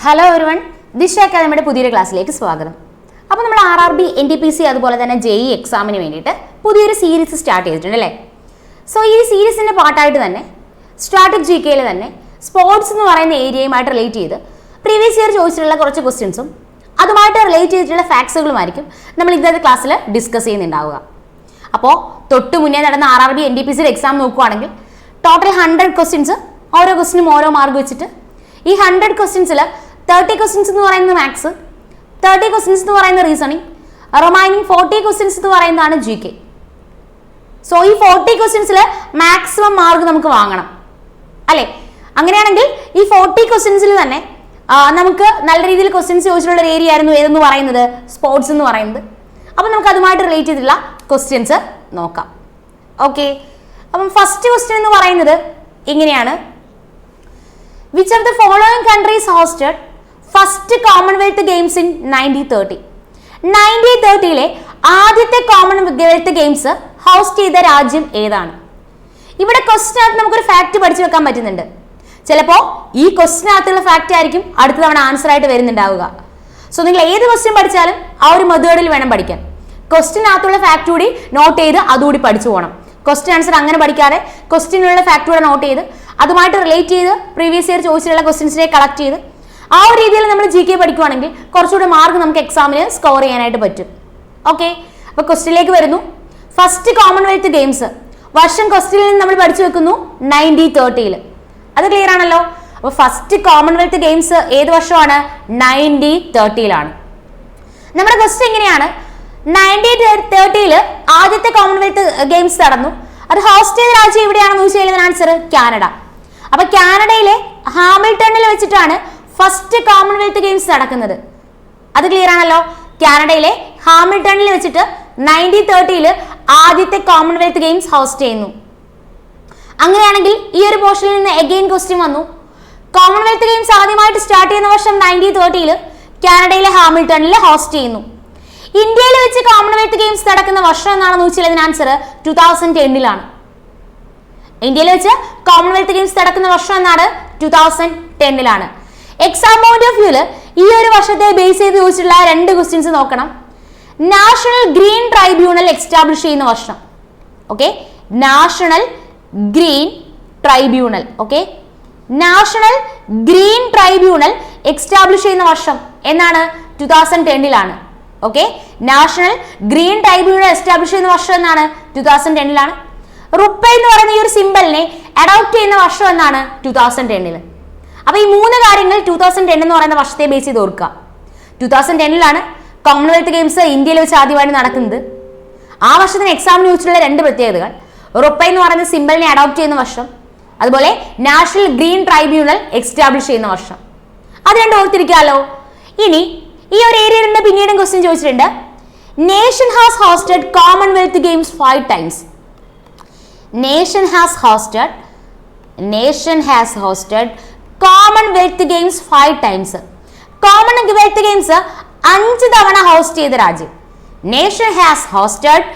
Hello everyone, ദിശ അക്കാദമിയുടെ പുതിയൊരു ക്ലാസ്സിലേക്ക് സ്വാഗതം. അപ്പോൾ നമ്മൾ RRB, NTPC അതുപോലെ തന്നെ JEE എക്സാമിന് വേണ്ടിയിട്ട് പുതിയൊരു സീരീസ് സ്റ്റാർട്ട് ചെയ്തിട്ടുണ്ട് അല്ലേ. സോ ഈ സീരീസിൻ്റെ പാർട്ടായിട്ട് തന്നെ സ്റ്റാറ്റിക് GKയിൽ തന്നെ സ്പോർട്സ് എന്ന് പറയുന്ന ഏരിയയുമായിട്ട് റിലേറ്റ് ചെയ്ത് പ്രീവിയസ് ഇയർ ചോദിച്ചിട്ടുള്ള കുറച്ച് ക്വസ്റ്റ്യൻസും അതുമായിട്ട് റിലേറ്റ് ചെയ്തിട്ടുള്ള ഫാക്ട്സുകളുമായിരിക്കും നമ്മൾ ഇന്നത്തെ ക്ലാസ്സിൽ ഡിസ്കസ് ചെയ്യുന്നുണ്ടാവുക. അപ്പോൾ തൊട്ട് മുന്നേ നടന്ന RRB, NTPC എക്സാം നോക്കുകയാണെങ്കിൽ ടോട്ടൽ 100 ക്വസ്റ്റ്യൻസ്, ഓരോ ക്വസ്റ്റിനും ഓരോ മാർക്ക് വെച്ചിട്ട് ഈ 100 ക്വസ്റ്റ്യൻസിൽ 30 ക്വസ്റ്റ്യൻസ് എന്ന് പറയുന്നത് മാത്സ്, 30 ക്വസ്റ്റ്യൻസ് എന്ന് പറയുന്ന റീസണിങ്, റിമൈനിങ് 40 ക്വസ്റ്റ്യൻസ് എന്ന് പറയുന്നതാണ് GK. സോ ഈ 40 ക്വസ്റ്റ്യൻസിൽ മാക്സിമം മാർക്ക് നമുക്ക് വാങ്ങണം അല്ലേ. അങ്ങനെയാണെങ്കിൽ ഈ 40 ക്വസ്റ്റ്യൻസിൽ തന്നെ നമുക്ക് നല്ല രീതിയിൽ ക്വസ്റ്റ്യൻസ് ചോദിച്ചിട്ടുള്ള ഒരു ഏരിയ ആയിരുന്നു ഏതെന്ന് പറയുന്നത് സ്പോർട്സ് എന്ന് പറയുന്നത്. അപ്പം നമുക്ക് അതുമായിട്ട് റിലേറ്റ് ചെയ്തിട്ടുള്ള ക്വസ്റ്റ്യൻസ് നോക്കാം. ഓക്കെ, അപ്പം ഫസ്റ്റ് ക്വസ്റ്റ്യൻ എന്ന് പറയുന്നത് ഇങ്ങനെയാണ്: Which of the following countries hosted first Commonwealth Games in 1930? 1930-ലെ ആദ്യത്തെ കോമൺവെൽത്ത് ഗെയിംസ് ഹോസ്റ്റ് ചെയ്ത രാജ്യം ഏതാണ്? ഇവിടെ ക്വസ്റ്റിനകത്ത് നമുക്കൊരു ഫാക്ട് പഠിച്ചു വെക്കാൻ പറ്റുന്നുണ്ട്. ചിലപ്പോൾ ഈ ക്വസ്റ്റിനകത്തുള്ള ഫാക്ട് ആയിരിക്കും അടുത്ത തവണ ആൻസർ ആയിട്ട് വരുന്നുണ്ടാവുക. സോ നിങ്ങൾ ഏത് ക്വസ്റ്റ്യൻ പഠിച്ചാലും ആ ഒരു മെത്തേഡിൽ വേണം പഠിക്കാൻ. ക്വസ്റ്റിനകത്തുള്ള ഫാക്ട് കൂടി നോട്ട് ചെയ്ത് അതുകൂടി പഠിച്ചു പോകണം. ക്വസ്റ്റ്യൻ ആൻസർ അങ്ങനെ പഠിക്കാതെ ക്വസ്റ്റിനുള്ള ഫാക്ട് കൂടെ നോട്ട് ചെയ്ത് അതുമായിട്ട് റിലേറ്റ് ചെയ്ത് പ്രീവിയസ് ഇയർ ചോദിച്ചിട്ടുള്ള ക്വസ്റ്റ്യൻസിനെ കളക്ട് ചെയ്ത് ആ ഒരു രീതിയിൽ നമ്മൾ GK പഠിക്കുവാണെങ്കിൽ കുറച്ചുകൂടി മാർക്ക് നമുക്ക് എക്സാമിന് സ്കോർ ചെയ്യാനായിട്ട് പറ്റും. ഓക്കെ, അപ്പോൾ ക്വസ്റ്റ്യനിലേക്ക് വരുന്നു. ഫസ്റ്റ് കോമൺവെൽത്ത് ഗെയിംസ് വർഷം ക്വസ്റ്റ്യനിൽ നിന്ന് നമ്മൾ പഠിച്ചു വെക്കുന്നു 1930-ൽ. അത് ക്ലിയർ ആണല്ലോ. അപ്പോൾ ഫസ്റ്റ് കോമൺവെൽത്ത് ഗെയിംസ് ഏത് വർഷമാണ്? 1930-ലാണ്. നമ്മുടെ ക്വസ്റ്റ്യൻ എങ്ങനെയാണ്? 1930-ൽ ആദ്യത്തെ കോമൺവെൽത്ത് ഗെയിംസ് നടന്നു. അത് ഹോസ്റ്റ് ചെയ്ത രാജ്യം എവിടെയാണെന്ന് ചോദിച്ചാൽ ആൻസർ കാനഡ. അപ്പൊ കാനഡയിലെ ഹാമിൽട്ടണിൽ വെച്ചിട്ടാണ് ഫസ്റ്റ് കോമൺവെൽത്ത് ഗെയിംസ് നടക്കുന്നത്. അത് ക്ലിയർ ആണല്ലോ. കാനഡയിലെ ഹാമിൽട്ടണിൽ വെച്ചിട്ട് 1930-ൽ ആദ്യത്തെ കോമൺവെൽത്ത് ഗെയിംസ് ഹോസ്റ്റ് ചെയ്യുന്നു. അങ്ങനെയാണെങ്കിൽ ഈ ഒരു പോർഷനിൽ നിന്ന് എഗെയിൻ ക്വസ്റ്റ്യൻ വന്നു. കോമൺവെൽത്ത് ഗെയിംസ് ആദ്യമായിട്ട് സ്റ്റാർട്ട് ചെയ്യുന്ന വർഷം 1930-ൽ കാനഡയിലെ ഹാമിൽട്ടണിൽ ഹോസ്റ്റ് ചെയ്യുന്നു. ഇന്ത്യയിൽ വെച്ച് കോമൺവെൽത്ത് ഗെയിംസ് നടക്കുന്ന വർഷം എന്നാണെന്ന് ചോദിച്ചാൽ ആൻസർ 2010-ലാണ്. ഇന്ത്യയിൽ വെച്ച് കോമൺവെൽത്ത് ഗെയിംസ് നടക്കുന്ന വർഷം എന്നാണ് 2010-ലാണ്. എക്സാം പോയിന്റ് ഓഫ് വ്യൂല് ഈ ഒരു വർഷത്തെ ബേസ് ചെയ്ത് ചോദിച്ചിട്ടുള്ള 2 ക്വസ്റ്റ്യൻസ് നോക്കണം. നാഷണൽ ഗ്രീൻ ട്രൈബ്യൂണൽ എസ്റ്റാബ്ലിഷ് ചെയ്യുന്ന വർഷം. Okay, national green tribunal. Okay, national green tribunal establish ചെയ്യുന്ന വർഷം എന്നാണ് 2010-ലാണ്. Okay, national green tribunal establish ചെയ്യുന്ന വർഷം എന്നാണ് 2010-ലാണ്. റുപ്പേ എന്ന് പറയുന്ന ഈ ഒരു സിംബലിനെ അഡോപ്റ്റ് ചെയ്യുന്ന വർഷം എന്നാണ് 2010-ൽ. അപ്പൊ ഈ 3 കാര്യങ്ങൾ 2010 എന്ന് പറയുന്ന വർഷത്തെ ബേസ് ചെയ്ത് ഓർക്കുക. 2010-ലാണ് കോമൺവെൽത്ത് ഗെയിംസ് ഇന്ത്യയിൽ വെച്ച് ആദ്യമായിട്ട് നടക്കുന്നത്. ആ വർഷത്തിന് എക്സാമിന് ചോദിച്ചിട്ടുള്ള 2 പ്രത്യേകതകൾ: റുപ്പേ എന്ന് പറയുന്ന സിംബലിനെ അഡോപ്റ്റ് ചെയ്യുന്ന വർഷം, അതുപോലെ നാഷണൽ ഗ്രീൻ ട്രൈബ്യൂണൽ എസ്റ്റാബ്ലിഷ് ചെയ്യുന്ന വർഷം. അത് രണ്ടും ഓർത്തിരിക്കാമല്ലോ. ഇനി ഈ ഒരു ഏരിയയിൽ നിന്ന് പിന്നീട് ക്വസ്റ്റ്യൻ ചോദിച്ചിട്ടുണ്ട്. Nation has hosted Commonwealth Games 5 times. Nation has hosted Commonwealth Games 5 times. Commonwealth Games 5 തവണ ഹോസ്റ്റ് ചെയ്ത രാജ്യം. Nation has hosted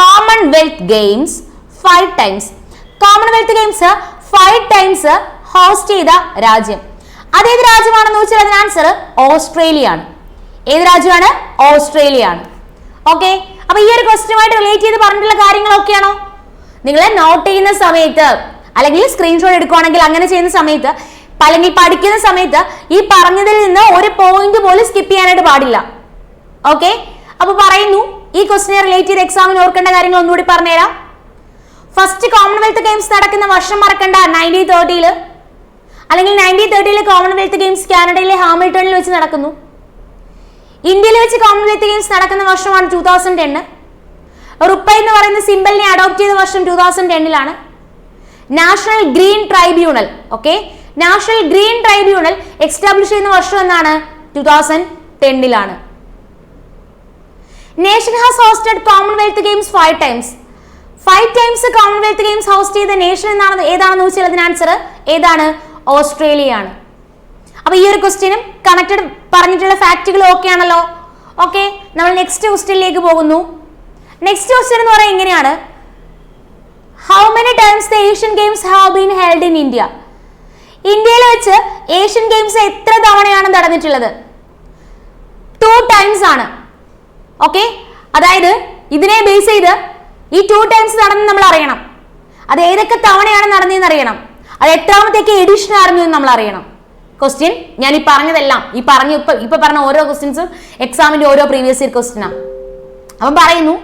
Commonwealth Games 5 times. Commonwealth Games 5 times host ചെയ്ത രാജ്യം. അതേത് രാജ്യമാണെന്ന് ചോദിച്ചാൽ അതിന് ആൻസർ ഓസ്ട്രേലിയ ആണ്. ഏത് രാജ്യമാണ്? ഓസ്ട്രേലിയ ആണ്. ഓക്കെ, അപ്പൊ ഈ ഒരു ക്വസ്റ്റ്യനുമായിട്ട് റിലേറ്റ് ചെയ്ത് പറഞ്ഞിട്ടുള്ള കാര്യങ്ങളൊക്കെയാണോ? നിങ്ങൾ നോട്ട് ചെയ്യുന്ന സമയത്ത് അല്ലെങ്കിൽ സ്ക്രീൻഷോട്ട് എടുക്കുകയാണെങ്കിൽ അങ്ങനെ ചെയ്യുന്ന സമയത്ത് അല്ലെങ്കിൽ പഠിക്കുന്ന സമയത്ത് ഈ പറഞ്ഞതിൽ നിന്ന് ഒരു പോയിന്റ് പോലും സ്കിപ്പ് ചെയ്യാനായിട്ട് പാടില്ല. ഓക്കെ, അപ്പൊ പറയുന്നു ഈ ക്വസ്റ്റ്യനെ റിലേറ്റ് ചെയ്ത് എക്സാമിന് ഓർക്കേണ്ട കാര്യങ്ങൾ ഒന്നുകൂടി പറഞ്ഞുതരാം. ഫസ്റ്റ് കോമൺവെൽത്ത് ഗെയിംസ് നടക്കുന്ന വർഷം മറക്കണ്ട 1930-ൽ, അല്ലെങ്കിൽ 1930-ൽ കോമൺവെൽത്ത് ഗെയിംസ് കാനഡയിലെ ഹാമിൽട്ടണിൽ വെച്ച് നടക്കുന്നു. ഇന്ത്യയിൽ വെച്ച് കോമൺവെൽത്ത് ഗെയിംസ് നടക്കുന്ന വർഷമാണ് 2010. റുപ്പേ എന്ന് പറയുന്ന സിംബലിനെ അഡോപ്റ്റ് ചെയ്ത വർഷം 2010-ലാണ്. National green tribunal, okay, national green tribunal establish ചെയ്യുന്ന വർഷം എന്നാണ് 2010-ലാണ്. Nation has hosted Commonwealth Games 5 times. 5 times Commonwealth Games host ചെയ്ത നേഷൻ ഏതാണെന്ന് ചോദിച്ചാൽ അതിന് ആൻസർ ഏതാണ്? ഓസ്ട്രേലിയ ആണ്. അപ്പൊ ഈ ഒരു ക്വസ്റ്റ്യനും കണക്റ്റഡ് പറഞ്ഞിട്ടുള്ള ഫാക്റ്റുകളും ഓക്കെ ആണല്ലോ. ഓക്കെ, നമ്മൾ നെക്സ്റ്റ് ക്വസ്റ്റ്യനിലേക്ക് പോകുന്നു. നെക്സ്റ്റ് ക്വസ്റ്റ്യൻ എന്ന് പറയുന്നത് ഇങ്ങനെയാണ്: How many times the Asian Games have been held in India? ഇന്ത്യയിൽ വെച്ച് ഏഷ്യൻ ഗെയിംസ് എത്ര തവണയാണ് നടന്നിട്ടുള്ളത്? 2 times ആണ്. ഓക്കെ, അതായത് ഇതിനെ ബേസ് ചെയ്ത് ഈ 2 times നടന്ന് നമ്മൾ അറിയണം. അത് ഏതൊക്കെ തവണയാണ് നടന്നതെന്ന് അറിയണം. അത് എത്രാമത്തേക്ക് എഡിഷൻ ആയിരുന്നു എന്ന് നമ്മൾ അറിയണം. ക്വസ്റ്റ്യൻ ഞാൻ ഈ പറഞ്ഞതെല്ലാം ഇപ്പൊ പറഞ്ഞ ഓരോ ക്വസ്റ്റ്യൻസും എക്സാമിന്റെ ഓരോ പ്രീവിയസ് ഇയർ ക്വസ്റ്റ്യൻ ആണ്. അപ്പം പറയുന്നു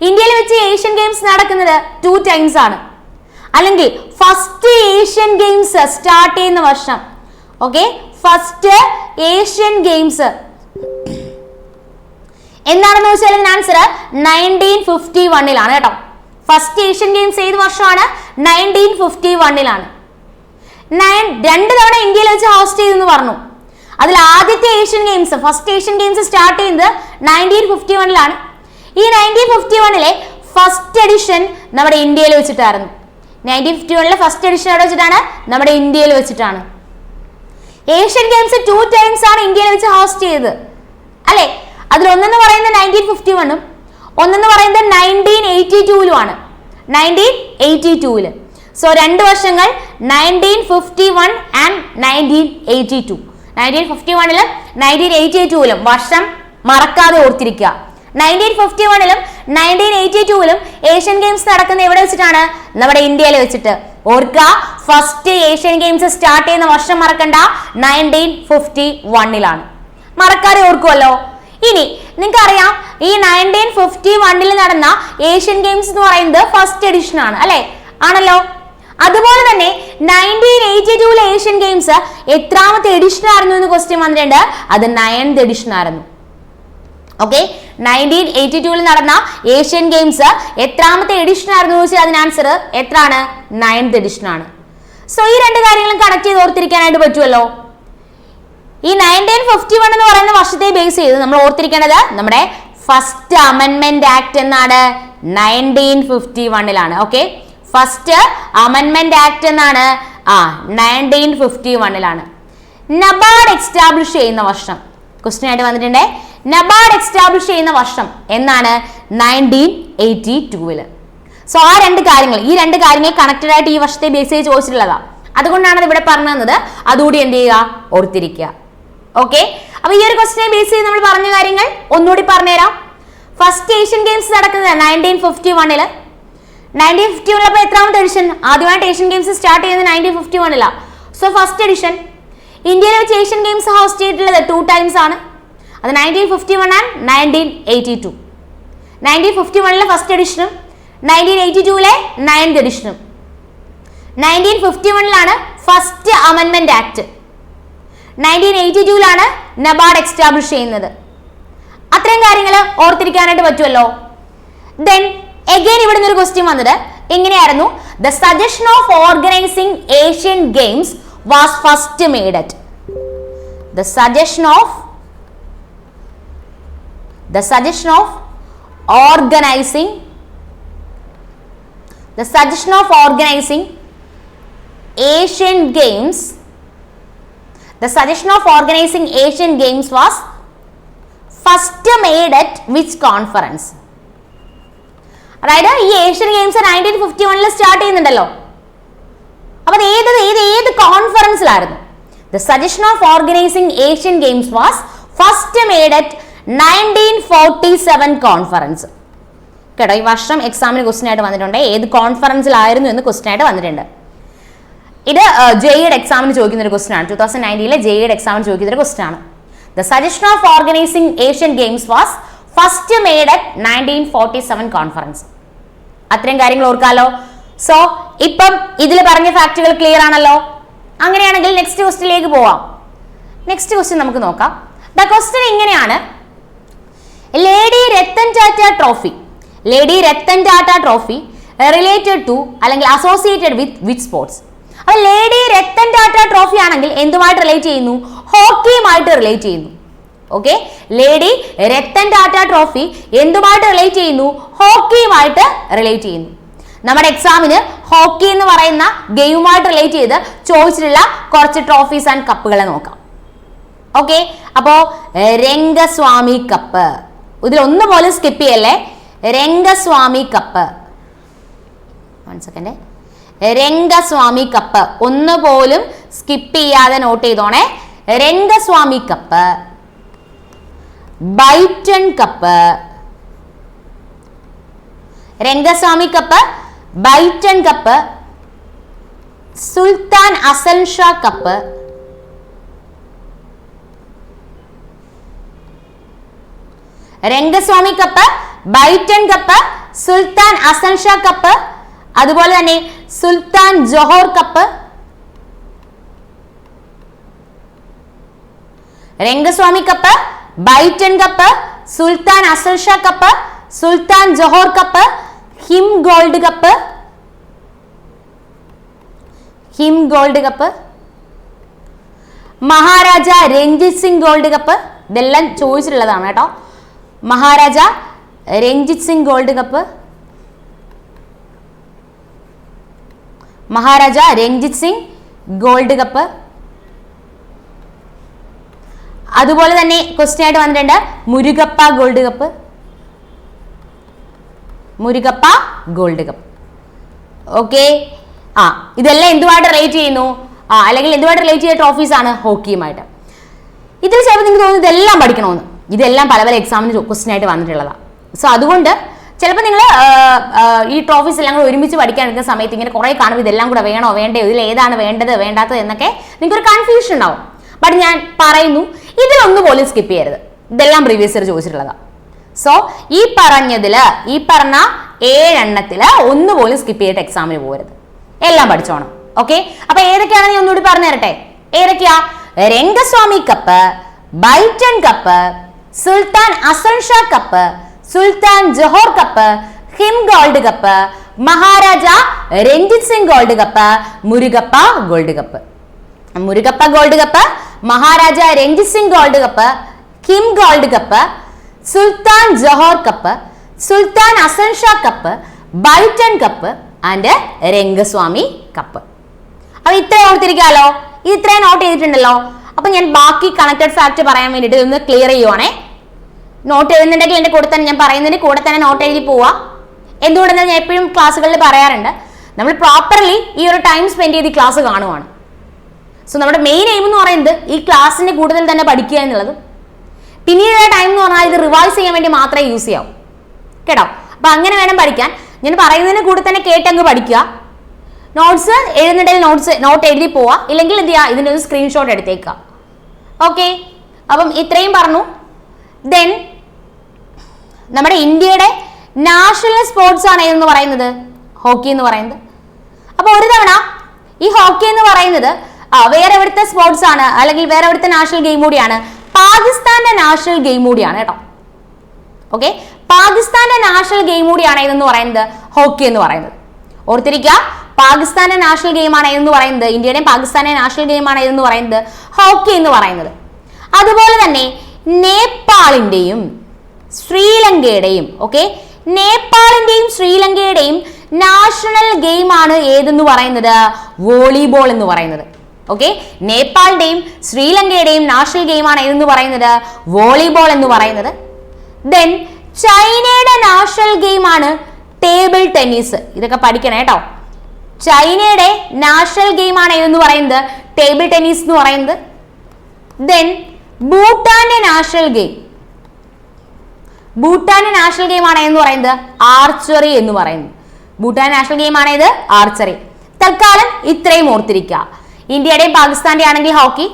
ഇന്ത്യയിൽ വെച്ച് ഏഷ്യൻ ഗെയിംസ് നടക്കുന്നത് 2 times ആണ്. അല്ലെങ്കിൽ ഫസ്റ്റ് ഏഷ്യൻ ഗെയിംസ് സ്റ്റാർട്ട് ചെയ്യുന്ന വർഷം, ഓക്കെ, ഫസ്റ്റ് ഏഷ്യൻ ഗെയിംസ് എന്താണെന്ന് വെച്ചാൽ ഇതിന് ആൻസർ 1951 കേട്ടോ. ഫസ്റ്റ് ഏഷ്യൻ ഗെയിംസ് ഏത് വർഷമാണ്? 1951. 2 തവണ ഇന്ത്യയിൽ വെച്ച് ഹോസ്റ്റ് ചെയ്തെന്ന് പറഞ്ഞു. അതിൽ ആദ്യത്തെ Asian games, first Asian games start ചെയ്യുന്നത് 1951. ഈ 1951 ഫസ്റ്റ് എഡിഷൻ നമ്മുടെ ഇന്ത്യയിൽ വെച്ചിട്ടായിരുന്നു. 1951 ഫസ്റ്റ് എഡിഷൻ എവിടെ വെച്ചിട്ടാണ്? നമ്മുടെ ഇന്ത്യയിൽ വെച്ചിട്ടാണ്. ഏഷ്യൻ ഗെയിംസ് 2 times ആണ് ഇന്ത്യയിൽ വെച്ച് ഹോസ്റ്റ് ചെയ്തത് അല്ലെ? അതിൽ ഒന്നെന്ന് പറയുന്നത് 1951 ഒന്നെന്ന് പറയുന്നത് 1982 1982. സോ 2 വർഷങ്ങൾ 1951 ആൻഡ് 1982. 1951 1982 വർഷം മറക്കാതെ ഓർത്തിരിക്കുക. 1951 1982 ഏഷ്യൻ ഗെയിംസ് നടക്കുന്ന എവിടെ വെച്ചിട്ടാണ്? നമ്മുടെ ഇന്ത്യയിൽ വെച്ചിട്ട്. ഓർക്കുക, ഫസ്റ്റ് ഏഷ്യൻ ഗെയിംസ് സ്റ്റാർട്ട് ചെയ്യുന്ന വർഷം മറക്കണ്ട, 1951 മറക്കാതെ ഓർക്കുമല്ലോ. ഇനി നിങ്ങൾക്ക് അറിയാം ഈ 1951 നടന്ന ഏഷ്യൻ ഗെയിംസ് എന്ന് പറയുന്നത് ഫസ്റ്റ് എഡിഷൻ ആണ് അല്ലെ? ആണല്ലോ. അതുപോലെ തന്നെ 1982 ഏഷ്യൻ ഗെയിംസ് എത്രാമത്തെ എഡിഷൻ ആയിരുന്നു എന്ന് ക്വസ്റ്റ്യൻ വന്നിട്ടുണ്ട്. അത് 9th എഡിഷൻ ആയിരുന്നു. ഓക്കെ, 1982 നടന്ന ഏഷ്യൻ ഗെയിംസ് എത്രാമത്തെ എഡിഷൻ ആയിരുന്നു ചോദിച്ചാൽ അതിന് ആൻസർ എത്രയാണ്? 9th എഡിഷൻ ആണ്. സോ ഈ 2 കാര്യങ്ങളും കണക്ട് ചെയ്ത് ഓർത്തിരിക്കാനായിട്ട് പറ്റുമല്ലോ. ഈ 1951 എന്ന് പറയുന്ന വർഷത്തെ ബേസ് ചെയ്ത് നമ്മൾ ഓർത്തിരിക്കേണ്ടത് നമ്മുടെ ഫസ്റ്റ് അമെൻമെന്റ് ആക്ട് എന്നാണ് 1951. ഓക്കെ, ഫസ്റ്റ് അമെൻമെന്റ് ആക്ട് എന്നാണ് 1951. നബാർഡ് എസ്റ്റാബ്ലിഷ് ചെയ്യുന്ന വർഷം ക്വസ്റ്റ്യൻ ആയിട്ട് വന്നിട്ടുണ്ട്. നബാർഡ് എസ്റ്റാബ്ലിഷ് ചെയ്യുന്ന വർഷം എന്നാണ്? 1982. സോ ഈ 2 കാര്യങ്ങൾ കണക്റ്റഡ് ആയിട്ട് ഈ വർഷത്തെ ബേസ് ചെയ്ത് ചോദിച്ചിട്ടുള്ളതാണ്. അതുകൊണ്ടാണ് ഇവിടെ പറഞ്ഞു തന്നത്. അതുകൂടി എന്ത് ചെയ്യുക? ഓർത്തിരിക്കുക. ഓക്കെ, അപ്പൊ ഈ ഒരു ക്വസ്റ്റിനെ ബേസ് ചെയ്ത് നമ്മൾ പറഞ്ഞ കാര്യങ്ങൾ ഒന്നുകൂടി പറഞ്ഞുതരാം. ഫസ്റ്റ് ഏഷ്യൻ ഗെയിംസ് നടക്കുന്നത് 1951. 1951 അപ്പൊ എത്രാമത്തെ എഡിഷൻ? ആദ്യമായിട്ട് ഏഷ്യൻ ഗെയിംസ് സ്റ്റാർട്ട് ചെയ്യുന്നത് 1951. So first edition. ഇന്ത്യയിൽ വെച്ച് ഏഷ്യൻ ഗെയിംസ് ഹോസ്റ്റ് ചെയ്തിട്ടുള്ളത് 2 times ആണ്. അത് 1951 ആൻഡ് 1982. 1951 ഫസ്റ്റ് എഡിഷനും 1982 9th എഡിഷനും. 1951 ഫസ്റ്റ് അമെൻമെന്റ് ആക്ട്. 1982 നബാർഡ് എസ്റ്റാബ്ലിഷ് ചെയ്യുന്നത്. അത്രയും കാര്യങ്ങൾ ഓർത്തിരിക്കാനായിട്ട് പറ്റുമല്ലോ. ദെൻ അഗൈൻ ഇവിടെ നിന്ന് ഒരു ക്വസ്റ്റ്യൻ വന്നത് എങ്ങനെയായിരുന്നു? The suggestion of organising Asian games was first made at. The suggestion of organizing Asian Games. The suggestion of organizing Asian Games was first made at which conference? അതായത് ഈ Asian games 1951 start ചെയ്യുന്നുണ്ടല്ലോ. അപ്പൊ ഏത് കോൺഫറൻസിലായിരുന്നു? The suggestion of organizing Asian Games was first made at 1947 conference. കേട്ടോ, ഈ വർഷം എക്സാമിന് question ആയിട്ട് വന്നിട്ടുണ്ട്. ഏത് കോൺഫറൻസിലായിരുന്നു എന്ന് ക്വസ്റ്റ്യൻ ആയിട്ട് വന്നിട്ടുണ്ട്. ഇത് ജെയുടെ എക്സാമിന് ചോദിക്കുന്ന ഒരു ക്വസ്റ്റ്യൻ ആണ്. 2019 ജെയുടെ എക്സാമിന് ചോദിക്കുന്ന ഒരു ക്വസ്റ്റ്യൻ ആണ്. The suggestion of organizing Asian Games was first made at 1947 conference. അത്രയും കാര്യങ്ങൾ ഓർക്കാലോ. സോ ഇപ്പം ഇതിൽ പറഞ്ഞ ഫാക്റ്റുകൾ ക്ലിയർ ആണല്ലോ. അങ്ങനെയാണെങ്കിൽ നെക്സ്റ്റ് ക്വസ്റ്റ്യനിലേക്ക് പോവാം. നെക്സ്റ്റ് ക്വസ്റ്റ്യൻ നമുക്ക് നോക്കാം. ദ ക്വസ്റ്റ്യൻ ഇങ്ങനെയാണ്: Lady Ratan Tata trophy related to അല്ലെങ്കിൽ അസോസിയേറ്റഡ് വിത്ത് വിച്ച് സ്പോർട്സ്? അപ്പൊ ലേഡി രത്തൻ ടാറ്റ ട്രോഫി ആണെങ്കിൽ എന്തുമായിട്ട് റിലേറ്റ് ചെയ്യുന്നു? ഹോക്കിയുമായിട്ട് റിലേറ്റ് ചെയ്യുന്നു. Okay, Lady Ratan Tata trophy എന്തുമായിട്ട് റിലേറ്റ് ചെയ്യുന്നു? ഹോക്കിയുമായിട്ട് റിലേറ്റ് ചെയ്യുന്നു. നമ്മുടെ എക്സാമിന് ഹോക്കി എന്ന് പറയുന്ന ഗെയിമുമായിട്ട് റിലേറ്റ് ചെയ്ത് ചോദിച്ചിട്ടുള്ള കുറച്ച് ട്രോഫീസ് ആൻഡ് കപ്പുകളെ നോക്കാം. ഓക്കെ, അപ്പോ രംഗസ്വാമി കപ്പ്, ഇതിൽ ഒന്ന് പോലും സ്കിപ്പ് ചെയ്യല്ലേ. രംഗസ്വാമി കപ്പ്, രംഗസ്വാമി കപ്പ് ഒന്ന് പോലും സ്കിപ്പ് ചെയ്യാതെ നോട്ട് ചെയ്തോണേ. Rangaswamy cup, Beighton cup, Rangaswamy cup, Beighton cup, Sultan Azlan Shah cup, Rangaswamy cup, Beighton cup, Sultan Azlan Shah cup, അതുപോലെ തന്നെ Sultan Johor cup, Rangaswamy cup, Beighton cup, Sultan Azlan Shah cup, Sultan Johor cup, Him gold cup, Him gold cup, Maharaja Ranjit Singh gold cup. ഇതെല്ലാം ചോദിച്ചിട്ടുള്ളതാണ് കേട്ടോ. Maharaja Ranjit Singh gold cup, Maharaja Ranjit Singh gold cup. അതുപോലെ തന്നെ question ആയിട്ട് വന്നിട്ടുണ്ട് Murugappa gold cup, Murugappa gold cup. Okay, ഇതെല്ലാം എന്തുമായിട്ട് relate ചെയ്യുന്നു, അല്ലെങ്കിൽ എന്തുമായിട്ട് റിലേറ്റ് ചെയ്ത ട്രോഫീസ് ആണ്? ഹോക്കിയുമായിട്ട്. ഇതിൽ ചിലപ്പോൾ നിങ്ങൾക്ക് തോന്നുന്നു ഇതെല്ലാം പഠിക്കണമെന്ന്. ഇതെല്ലാം പല പല എക്സാമിന് ക്വസ്റ്റ്യൻ ആയിട്ട് വന്നിട്ടുള്ളതാണ്. സോ അതുകൊണ്ട് ചിലപ്പോൾ നിങ്ങൾ ഈ ട്രോഫീസ് എല്ലാം കൂടെ ഒരുമിച്ച് പഠിക്കാൻ എടുക്കുന്ന സമയത്ത് ഇങ്ങനെ കുറേ കാണുമ്പോൾ ഇതെല്ലാം കൂടെ വേണോ വേണ്ടയോ, ഇതിൽ ഏതാണ് വേണ്ടത് വേണ്ടാത്തത് എന്നൊക്കെ നിങ്ങൾക്കൊരു കൺഫ്യൂഷൻ ഉണ്ടാവും. ബട്ട് ഞാൻ പറയുന്നു, ഇതിലൊന്നും പോലും സ്കിപ്പ് ചെയ്യരുത്. ഇതെല്ലാം പ്രീവിയസ് ഇയർ ചോദിച്ചിട്ടുള്ളതാണ്. സോ ഈ പറഞ്ഞ 7 എണ്ണത്തിൽ ഒന്നുപോലും സ്കിപ്പ് ചെയ്തിട്ട് എക്സാമിന് പോകരുത്. എല്ലാം പഠിച്ചോണം. ഓക്കെ, അപ്പൊ ഏതൊക്കെയാണെന്ന് ഞാൻ ഒന്നുകൂടി പറഞ്ഞു തരട്ടെ. ഏതൊക്കെയാ? Rangaswamy cup, Beighton cup, Sultan Azlan Shah cup, Sultan Johor cup, Him gold cup, Maharaja Ranjit Singh gold cup, Murugappa gold cup. Murugappa gold cup, Maharaja Ranjit Singh gold cup, Him gold cup, Sultan Johor cup, Sultan Azlan Shah cup, Beighton cup and Rangaswamy cup. അപ്പൊ ഇത്രയും ഓർത്തിരിക്കാലോ, ഇത്രയും not ചെയ്തിട്ടുണ്ടല്ലോ. അപ്പൊ ഞാൻ ബാക്കി connected fact പറയാൻ വേണ്ടിയിട്ട് ഇതൊന്ന് ക്ലിയർ ചെയ്യുവാണേ. നോട്ട് എഴുതുന്നുണ്ടെങ്കിൽ എൻ്റെ കൂടെ തന്നെ, ഞാൻ പറയുന്നതിന് കൂടെ തന്നെ നോട്ട് എഴുതി പോവാ. എന്തുകൊണ്ടെന്ന് ഞാൻ എപ്പോഴും ക്ലാസ്സുകളിൽ പറയാറുണ്ട്, നമ്മൾ പ്രോപ്പർലി ഈ ഒരു ടൈം സ്പെൻഡ് ചെയ്ത് ഈ ക്ലാസ് കാണുവാണ്. സോ നമ്മുടെ മെയിൻ എയിം എന്ന് പറയുന്നത് ഈ ക്ലാസ്സിന്റെ കൂടുതൽ തന്നെ പഠിക്കുക എന്നുള്ളത്. പിന്നീട് ടൈം എന്ന് പറഞ്ഞാൽ ഇത് റിവൈസ് ചെയ്യാൻ വേണ്ടി മാത്രമേ യൂസ് ചെയ്യാവൂ കേട്ടോ. അപ്പൊ അങ്ങനെ വേണം പഠിക്കാൻ. ഞാൻ പറയുന്നതിന് കൂടെ തന്നെ കേട്ടങ്ങ് പഠിക്കുക. നോട്ട്സ് എഴുതുന്നുണ്ടെങ്കിൽ നോട്ട് എഴുതി പോവാ, ഇല്ലെങ്കിൽ എന്ത് ചെയ്യുക, ഇതിൻ്റെ ഒരു സ്ക്രീൻഷോട്ട് എടുത്തേക്കുക. ഓക്കെ, അപ്പം ഇത്രയും പറഞ്ഞു. ദെൻ നമ്മുടെ ഇന്ത്യയുടെ നാഷണൽ സ്പോർട്സ് ആണ് ഏതെന്ന് പറയുന്നത്? ഹോക്കി എന്ന് പറയുന്നത്. അപ്പൊ ഒരു തവണ ഈ ഹോക്കി എന്ന് പറയുന്നത് വേറെ എവിടുത്തെ സ്പോർട്സ് ആണ്, അല്ലെങ്കിൽ വേറെ എവിടുത്തെ നാഷണൽ ഗെയിം കൂടിയാണ്? പാകിസ്ഥാന്റെ നാഷണൽ ഗെയിം കൂടിയാണ് കേട്ടോ. ഓക്കെ, പാകിസ്ഥാന്റെ നാഷണൽ ഗെയിം കൂടിയാണ് ഏതെന്ന് പറയുന്നത്? ഹോക്കി എന്ന് പറയുന്നത്. ഓർത്തിരിക്കുക, പാകിസ്ഥാന്റെ നാഷണൽ ഗെയിം ആണ് ഏതെന്ന് പറയുന്നത്, ഇന്ത്യയുടെയും പാകിസ്ഥാന്റെ നാഷണൽ ഗെയിം ആണ് ഏതെന്ന് പറയുന്നത്? ഹോക്കി എന്ന് പറയുന്നത്. അതുപോലെ തന്നെ നേപ്പാളിന്റെയും ശ്രീലങ്കയുടെയും, ഓക്കെ, നേപ്പാളിന്റെയും ശ്രീലങ്കയുടെയും നാഷണൽ ഗെയിം ആണ് ഏതെന്ന് പറയുന്നത്? വോളിബോൾ എന്ന് പറയുന്നത്. ഓക്കെ, നേപ്പാളിന്റെയും ശ്രീലങ്കയുടെയും നാഷണൽ ഗെയിം ആണ് ഏതെന്ന് പറയുന്നത്? വോളിബോൾ എന്ന് പറയുന്നത്. ദെൻ ചൈനയുടെ നാഷണൽ ഗെയിം ആണ് ടേബിൾ ടെന്നീസ്. ഇതൊക്കെ പഠിക്കണം കേട്ടോ. ചൈനയുടെ നാഷണൽ ഗെയിം ആണ് ഏതെന്ന് പറയുന്നത്? ടേബിൾ ടെന്നീസ് എന്ന് പറയുന്നത്. ദെൻ ഭൂട്ടാന്റെ നാഷണൽ ഗെയിം, ഭൂട്ടാന്റെ നാഷണൽ ഗെയിം ആണ് എന്ന് പറയുന്നത്? ആർച്ചറി എന്ന് പറയുന്നത്. ഭൂട്ടാൻ നാഷണൽ ഗെയിം ആണ് ഇത് ആർച്ചറി. തൽക്കാലം ഇത്രയും ഓർത്തിരിക്കുക. ഇന്ത്യയുടെയും പാകിസ്ഥാന്റെ ആണെങ്കിൽ ഹോക്കി,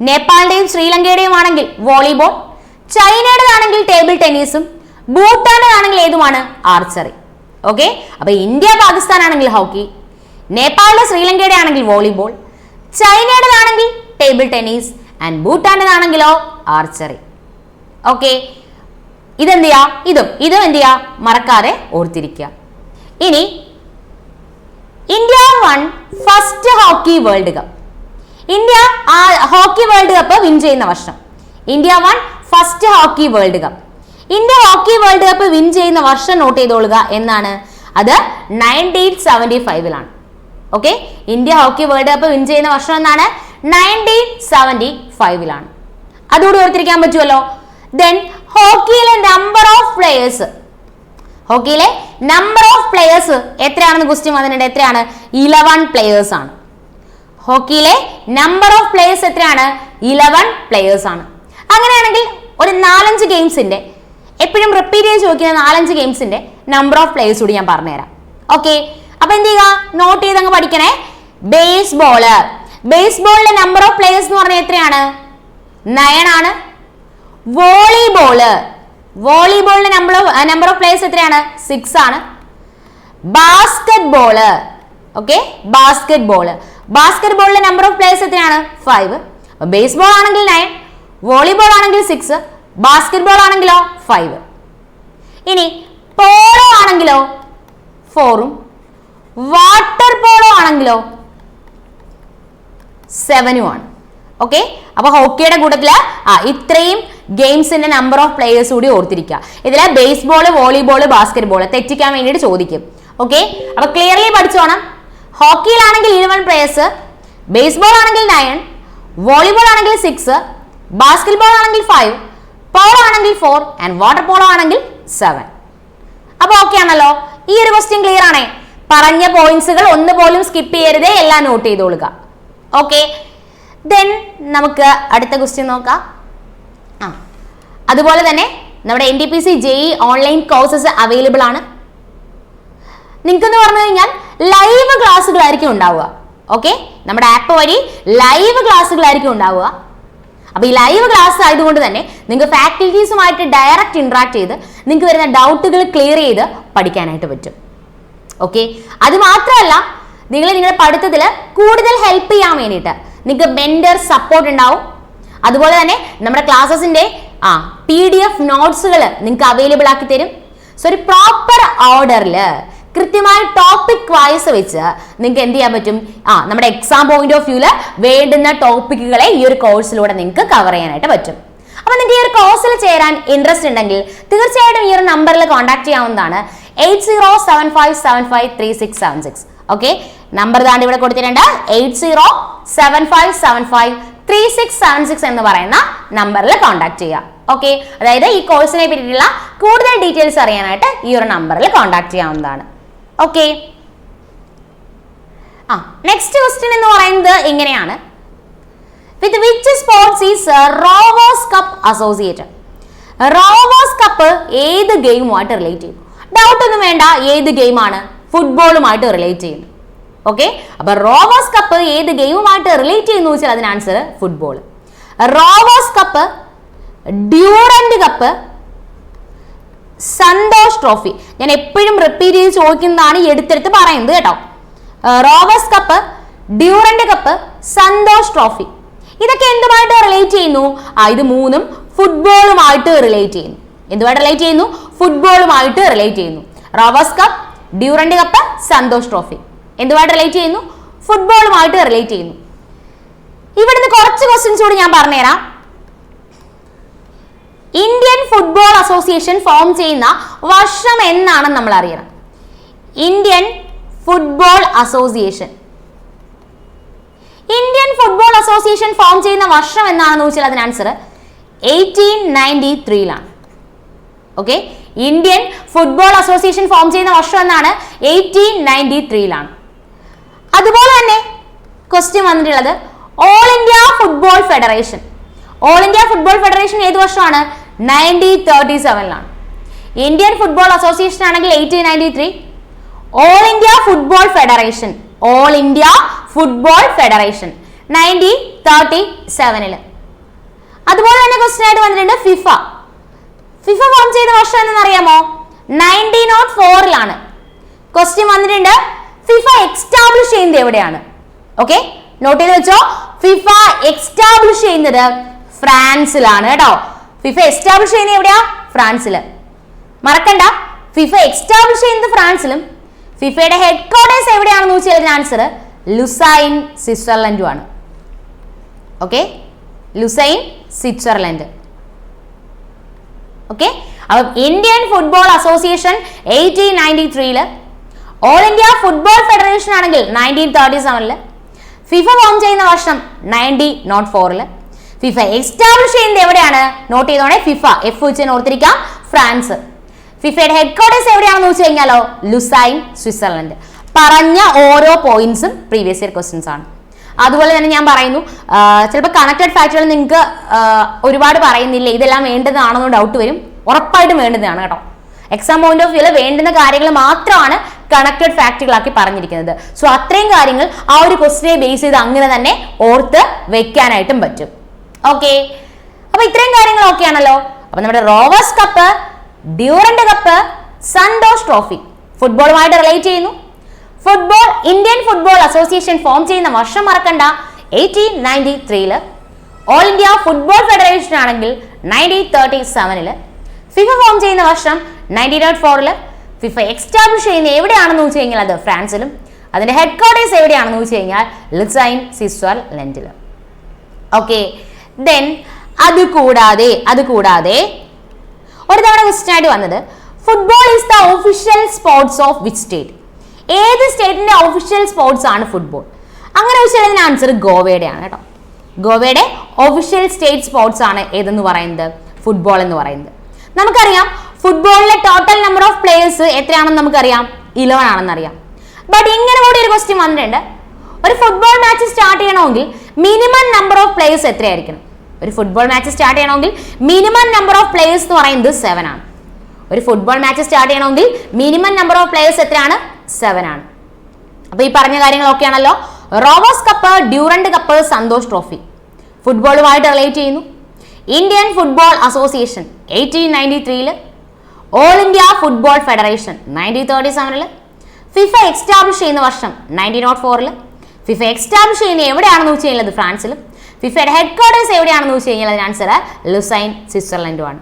നേപ്പാളിന്റെയും ശ്രീലങ്കയുടെയും ആണെങ്കിൽ വോളിബോൾ, ചൈനയുടേതാണെങ്കിൽ ടേബിൾ ടെന്നീസും, ഭൂട്ടാന്റേതാണെങ്കിൽ ഏതുമാണ്? ആർച്ചറി. ഓക്കെ, അപ്പൊ ഇന്ത്യ പാകിസ്ഥാൻ ആണെങ്കിൽ ഹോക്കി, നേപ്പാളിലെ ശ്രീലങ്കയുടെ ആണെങ്കിൽ വോളിബോൾ, ചൈനയുടേതാണെങ്കിൽ ടേബിൾ ടെന്നീസ് ആൻഡ് ഭൂട്ടാന്റേതാണെങ്കിലോ ആർച്ചറി. ഓക്കെ, ഇതെന്ത് ചെയ്യാ, ഇതും എന്ത് ചെയ്യാ, മറക്കാതെ ഓർത്തിരിക്കുക. ഇനി India won first hockey world cup. India hockey world cup win ചെയ്യുന്ന വർഷം. India won first hockey world cup. India hockey world cup win ചെയ്യുന്ന വർഷം നോട്ട് ചെയ്തോളുക എന്നാണ്. അത് 1975-ലാണ്. Okay, India hockey world cup win ചെയ്യുന്ന വർഷം എന്നാണ്? 1975-ലാണ്. അതുകൂടി ഓർത്തിരിക്കാൻ പറ്റുമല്ലോ. ദെൻ ഹോക്കിയിലെ നമ്പർ ഓഫ് പ്ലേയേഴ്സ്, ഹോക്കിയിലെ നമ്പർ ഓഫ് പ്ലേയേഴ്സ് എത്രയാണെന്ന് ക്വസ്റ്റ്യൻ വന്നിട്ടുണ്ട്. എത്രയാണ്? 11 പ്ലേയേഴ്സ് ആണ്. ഹോക്കിയിലെ നമ്പർ ഓഫ് പ്ലേയേഴ്സ് എത്രയാണ്? 11 പ്ലേയേഴ്സ് ആണ്. അങ്ങനെയാണെങ്കിൽ ഒരു 4-5 ഗെയിംസിന്റെ എപ്പോഴും റിപ്പീറ്റ് ചെയ്ത് ചോദിക്കുന്ന 4-5 ഗെയിംസിന്റെ നമ്പർ ഓഫ് പ്ലേയേഴ്സ് കൂടി ഞാൻ പറഞ്ഞുതരാം. ഓക്കെ, അപ്പൊ എന്ത് ചെയ്യുക? നോട്ട് ചെയ്തങ്ങ് പഠിക്കണേ. ബേസ്ബോളിന്റെ നമ്പർ ഓഫ് പ്ലേയേഴ്സ് എന്ന് പറഞ്ഞാൽ എത്രയാണ്? 9 ആണ്. വോളിബോളിന്റെ നമ്പർ ഓഫ് പ്ലേയേഴ്സ് എത്രയാണ്? 6 ആണ്. ബാസ്കറ്റ്ബോളിന്റെ നമ്പർ ഓഫ് പ്ലേയേഴ്സ് എത്രയാണ്? 5. ബേസ്ബോൾ ആണെങ്കിൽ 9, വോളിബോൾ ആണെങ്കിൽ 6, ബാസ്കറ്റ്ബോൾ ആണെങ്കിലോ 5. ഇനി പോളോ ആണെങ്കിലോ 4ഉം വാട്ടർ പോളോ ആണെങ്കിലോ 7ഉം ആണ്. ഓക്കെ, അപ്പൊ ഹോക്കിയുടെ കൂട്ടത്തില് ഇത്രയും ഗെയിംസിന്റെ നമ്പർ ഓഫ് പ്ലേയേഴ്സ് കൂടി ഓർത്തിരിക്കുക. ഇതിലെ ബേസ്ബോള്, വോളിബോള്, ബാസ്കറ്റ്ബോള് തെറ്റിക്കാൻ വേണ്ടിയിട്ട് ചോദിക്കും. ഓക്കെ, അപ്പൊ ക്ലിയർലി പഠിച്ചോണം. ഹോക്കിയിലാണെങ്കിൽ 11 പ്ലേയേഴ്സ്, ബേസ്ബോൾ ആണെങ്കിൽ 9, വോളിബോൾ ആണെങ്കിൽ 6, ബാസ്കറ്റ്ബോൾ ആണെങ്കിൽ 5, പോളോ ആണെങ്കിൽ 4 ആൻഡ് വാട്ടർ പോളോ ആണെങ്കിൽ 7. അപ്പൊ ഓക്കെ ആണല്ലോ. ഈ ഒരു ക്വസ്റ്റ്യൻ ക്ലിയർ ആണേ. പറഞ്ഞ പോയിന്റ്സുകൾ ഒന്ന് പോലും സ്കിപ്പ് ചെയ്യരുതേ, എല്ലാം നോട്ട് ചെയ്തോളുക. ഓക്കെ, ദെൻ നമുക്ക് അടുത്ത ക്വസ്റ്റ്യൻ നോക്കാം. അതുപോലെ തന്നെ നമ്മുടെ NTPC JEE online courses available ആണ്. നിങ്ങൾക്കെന്ന് പറഞ്ഞു കഴിഞ്ഞാൽ ലൈവ് ക്ലാസ്സുകളായിരിക്കും ഉണ്ടാവുക. ഓക്കെ, നമ്മുടെ ആപ്പ് വഴി ലൈവ് ക്ലാസ്സുകളായിരിക്കും ഉണ്ടാവുക. അപ്പൊ ഈ ലൈവ് ക്ലാസ് ആയതുകൊണ്ട് തന്നെ നിങ്ങൾക്ക് ഫാക്കൽറ്റീസുമായിട്ട് ഡയറക്റ്റ് ഇന്ററാക്ട് ചെയ്ത് നിങ്ങൾക്ക് വരുന്ന ഡൗട്ടുകൾ ക്ലിയർ ചെയ്ത് പഠിക്കാനായിട്ട് പറ്റും. ഓക്കെ, അത് മാത്രമല്ല നിങ്ങളുടെ പഠിത്തത്തിൽ കൂടുതൽ ഹെൽപ്പ് ചെയ്യാൻ വേണ്ടിയിട്ട് നിങ്ങൾക്ക് മെന്റർ സപ്പോർട്ട് ഉണ്ടാവും. അതുപോലെ തന്നെ നമ്മുടെ ക്ലാസ്സസിന്റെ PDF നോട്ട്സുകൾ നിങ്ങൾക്ക് അവൈലബിൾ ആക്കി തരും. സോ ഒരു പ്രോപ്പർ ഓർഡറിൽ കൃത്യമായി ടോപ്പിക് വൈസ് വെച്ച് നിങ്ങൾക്ക് എന്ത് ചെയ്യാൻ പറ്റും? നമ്മുടെ എക്സാം പോയിന്റ് ഓഫ് വ്യൂല് വേണ്ടുന്ന ടോപ്പിക്കുകളെ ഈ ഒരു കോഴ്സിലൂടെ നിങ്ങൾക്ക് കവർ ചെയ്യാനായിട്ട് പറ്റും. അപ്പൊ നിങ്ങൾക്ക് ഈ ഒരു കോഴ്സിൽ ചേരാൻ ഇൻട്രസ്റ്റ് ഉണ്ടെങ്കിൽ തീർച്ചയായിട്ടും ഈ ഒരു നമ്പറിൽ കോൺടാക്ട് ചെയ്യാവുന്നതാണ്. 8075753676. ഓക്കെ, നമ്പർ താണ്ടി ഇവിടെ കൊടുത്തിട്ടുണ്ട്. 8075753676 എന്ന് പറയുന്ന നമ്പറിൽ കോൺടാക്ട് ചെയ്യുക. ഓക്കെ, അതായത് ഈ കോഴ്സിനെ പറ്റിയിട്ടുള്ള കൂടുതൽ ഡീറ്റെയിൽസ് അറിയാനായിട്ട് ഈ ഒരു നമ്പറിൽ കോൺടാക്ട് ചെയ്യാവുന്നതാണ്. ഓക്കെ, നെക്സ്റ്റ് ക്വസ്റ്റ്യൻ എന്ന് പറയുന്നത് ഇങ്ങനെയാണ്. With which sports is Rovers Cup associated? Rovers Cup ഏത് ഗെയിമുമായിട്ട് റിലേറ്റ് ചെയ്യും? ഡൗട്ട് ഒന്നും വേണ്ട, ഏത് ഗെയിമാണ്? ഫുട്ബോളുമായിട്ട് റിലേറ്റ് ചെയ്യുന്നു. ഓക്കെ, അപ്പൊ റോവേഴ്സ് കപ്പ് ഏത് ഗെയിമുമായിട്ട് റിലേറ്റ് ചെയ്യുന്നു വെച്ചാൽ അതിന് answer football. Rovers cup, Durand cup, Santosh Trophy. ഞാൻ എപ്പോഴും റിപ്പീറ്റ് ചെയ്ത് ചോദിക്കുന്നതാണ്, എടുത്തെടുത്ത് പറയുന്നത് കേട്ടോ. Rovers cup, Durand cup, Santosh Trophy, ഇതൊക്കെ എന്തുമായിട്ട് റിലേറ്റ് ചെയ്യുന്നു? ഇത് മൂന്നും ഫുട്ബോളുമായിട്ട് റിലേറ്റ് ചെയ്യുന്നു. എന്തുമായിട്ട് റിലേറ്റ് ചെയ്യുന്നു? ഫുട്ബോളുമായിട്ട് റിലേറ്റ് ചെയ്യുന്നു. Rovers cup, Durand cup, Santosh trophy എന്തുമായിട്ട് റിലേറ്റ് ചെയ്യുന്നു? ഫുട്ബോളുമായിട്ട് റിലേറ്റ് ചെയ്യുന്നു. ഇവിടുന്ന് കുറച്ച് ക്വസ്റ്റ്യൻസ് കൂടി ഞാൻ പറഞ്ഞുതരാം. ഇന്ത്യൻ ഫുട്ബോൾ അസോസിയേഷൻ ഫോം ചെയ്യുന്ന വർഷം എന്നാണെന്ന് നമ്മൾ അറിയണം. ഇന്ത്യൻ ഫുട്ബോൾ അസോസിയേഷൻ ഫോം ചെയ്യുന്ന വർഷം എന്നാണെന്ന് ചോദിച്ചാൽ അതിന് answer 1893 okay, Indian football association form ചെയ്യുന്ന വർഷം എന്നാണ് 1893. അതുപോലെ തന്നെ ക്വസ്റ്റ്യൻ വന്നിട്ടുള്ളത് all India football federation. All India football federation ഏത് വർഷമാണ്? 1937. ഇന്ത്യൻ ഫുട്ബോൾ അസോസിയേഷൻ ആണെങ്കിൽ 1893. All India football federation 1937. അതുപോലെ തന്നെ ക്വസ്റ്റ്യൻ ആയിട്ട് വന്നിട്ടുണ്ട് ഫിഫ ഫോം ചെയ്ത വർഷം എന്ന് അറിയാമോ? 1904. ക്വസ്റ്റ്യൻ വന്നിട്ടുണ്ട് ഫിഫ എക്സ്റ്റാബ്ലിഷ് ചെയ്യുന്നത് എവിടെയാണ്? ഓക്കെ, നോട്ട് ചെയ്ത് വെച്ചോ. ഫിഫ എക്സ്റ്റാബ്ലിഷ് ചെയ്യുന്നത് ഫ്രാൻസിലാണ് കേട്ടോ. ഫിഫ എസ്റ്റാബ്ലിഷ് ചെയ്യുന്നത് എവിടെയാ? ഫ്രാൻസില്. മറക്കണ്ട, ഫിഫ എക്സ്റ്റാബ്ലിഷ് ചെയ്യുന്നത് ഫ്രാൻസിലും ഫിഫയുടെ ഹെഡ് ക്വാർട്ടേഴ്സ് എവിടെയാണെന്ന് ചോദിച്ചാൽ ആൻസർ ലുസൈൻ, സ്വിറ്റ്സർലൻഡുമാണ്. Okay, Lausanne, Switzerland. ഓക്കെ, അപ്പൊ Indian football association 1893, all India football federation ആണെങ്കിൽ 1937, ഫിഫ ഫോം ചെയ്യുന്ന വർഷം 1904. ഫിഫ എസ്റ്റാബ്ലിഷ് ചെയ്യുന്നത് എവിടെയാണ്? നോട്ട് ചെയ്തോണേ, ഫിഫ എഫ് വെച്ച് ഓർത്തിരിക്കാം, ഫ്രാൻസ്. ഫിഫയുടെ ഹെഡ് ക്വാർട്ടേഴ്സ് എവിടെയാണെന്ന് വെച്ച് കഴിഞ്ഞാലോ ലുസൈൻ, സ്വിറ്റ്സർലൻഡ്. പറഞ്ഞ ഓരോ പോയിന്റ്സും പ്രീവിയസ് ഇയർ ക്വസ്റ്റ്യൻസ് ആണ്. അതുപോലെ തന്നെ ഞാൻ പറയുന്നു ചിലപ്പോൾ കണക്റ്റഡ് ഫാക്റ്റുകൾ നിങ്ങൾക്ക് ഒരുപാട് പറയുന്നില്ല, ഇതെല്ലാം വേണ്ടതാണെന്ന് ഡൗട്ട് വരും. ഉറപ്പായിട്ടും വേണ്ടതാണ് കേട്ടോ. എക്സാം പോയിന്റ് ഓഫ് വ്യൂല് വേണ്ടുന്ന കാര്യങ്ങൾ മാത്രമാണ് കണക്റ്റഡ് ഫാക്റ്റുകളാക്കി പറഞ്ഞിരിക്കുന്നത്. സോ അത്രയും കാര്യങ്ങൾ ആ ഒരു ക്വസ്റ്റിനെ ബേസ് ചെയ്ത് അങ്ങനെ തന്നെ ഓർത്ത് വെക്കാനായിട്ടും പറ്റും. ഓക്കെ, അപ്പൊ ഇത്രയും കാര്യങ്ങൾ ഓക്കെ ആണല്ലോ. അപ്പൊ നമ്മുടെ Rovers cup, Durand cup, Santosh trophy ഫുട്ബോളുമായിട്ട് റിലേറ്റ് ചെയ്യുന്നു. Football Indian football association form ചെയ്യുന്ന വർഷം മറക്കണ്ട, 1893 ഓൾ ഇന്ത്യ ഫുട്ബോൾ ഫെഡറേഷൻ ആണെങ്കിൽ 1937 ഫിഫ ഫോം ചെയ്യുന്ന വർഷം 1904 ഫിഫ എക്സ്റ്റാബ്ലിഷ് ചെയ്യുന്ന എവിടെയാണെന്ന് വെച്ച് കഴിഞ്ഞാൽ അത് ഫ്രാൻസിലും, അതിന്റെ ഹെഡ് ക്വാർട്ടേഴ്സ് എവിടെയാണെന്ന് വെച്ച് കഴിഞ്ഞാൽ ലുസൈൻ സ്വിറ്റ്സർലൻഡിലും. ഓക്കെ, ദെൻ അതുകൂടാതെ ഒരു തവണ ക്വസ്റ്റ്യൻ ആയിട്ട് വന്നത് football is the official sports of which state? ഏത് സ്റ്റേറ്റിന്റെ ഒഫീഷ്യൽ സ്പോർട്സ് ആണ് ഫുട്ബോൾ? അങ്ങനെ വെച്ചാൽ അതിന് ആൻസർ ഗോവയുടെയാണ് കേട്ടോ. ഗോവയുടെ ഒഫീഷ്യൽ സ്റ്റേറ്റ് സ്പോർട്സ് ആണ് ഏതെന്ന് പറയുന്നത്? ഫുട്ബോൾ എന്ന് പറയുന്നത്. നമുക്കറിയാം ഫുട്ബോളിലെ ടോട്ടൽ നമ്പർ ഓഫ് പ്ലേയേഴ്സ് എത്രയാണെന്ന് നമുക്കറിയാം, 11 ആണെന്ന് അറിയാം. ബട്ട് ഇങ്ങനെ കൂടി ഒരു ക്വസ്റ്റ്യൻ വന്നിട്ടുണ്ട്, ഒരു ഫുട്ബോൾ മാച്ച് സ്റ്റാർട്ട് ചെയ്യണമെങ്കിൽ മിനിമം നമ്പർ ഓഫ് പ്ലേയേഴ്സ് എത്രയായിരിക്കണം? ഒരു ഫുട്ബോൾ മാച്ച് സ്റ്റാർട്ട് ചെയ്യണമെങ്കിൽ മിനിമം നമ്പർ ഓഫ് പ്ലേയേഴ്സ് എന്ന് പറയുന്നത് 7 ആണ്. ഒരു ഫുട്ബോൾ മാച്ച് സ്റ്റാർട്ട് ചെയ്യണമെങ്കിൽ മിനിമം നമ്പർ ഓഫ് പ്ലേയേഴ്സ് എത്രയാണ്? 7 ആണ്. അപ്പൊ ഈ പറഞ്ഞ കാര്യങ്ങളൊക്കെ ആണല്ലോ. Rovers cup, Durand cup, Santosh trophy ഫുട്ബോളുമായിട്ട് റിലേറ്റ് ചെയ്യുന്നു. Indian football association 1893 all India football federation 1937 FIFA establish ചെയ്യുന്ന വർഷം 1904 ഫിഫ എക്സ്റ്റാബ്ലിഷ് ചെയ്യുന്ന എവിടെയാണെന്ന് വെച്ച് കഴിഞ്ഞാൽ ഫ്രാൻസിലും, ഫിഫയുടെ ഹെഡ് ക്വാർട്ടേഴ്സ് എവിടെയാണെന്ന് വെച്ച് കഴിഞ്ഞാൽ അതിന് ആൻസർ ലുസൈൻ സ്വിറ്റ്സർലൻഡുമാണ്.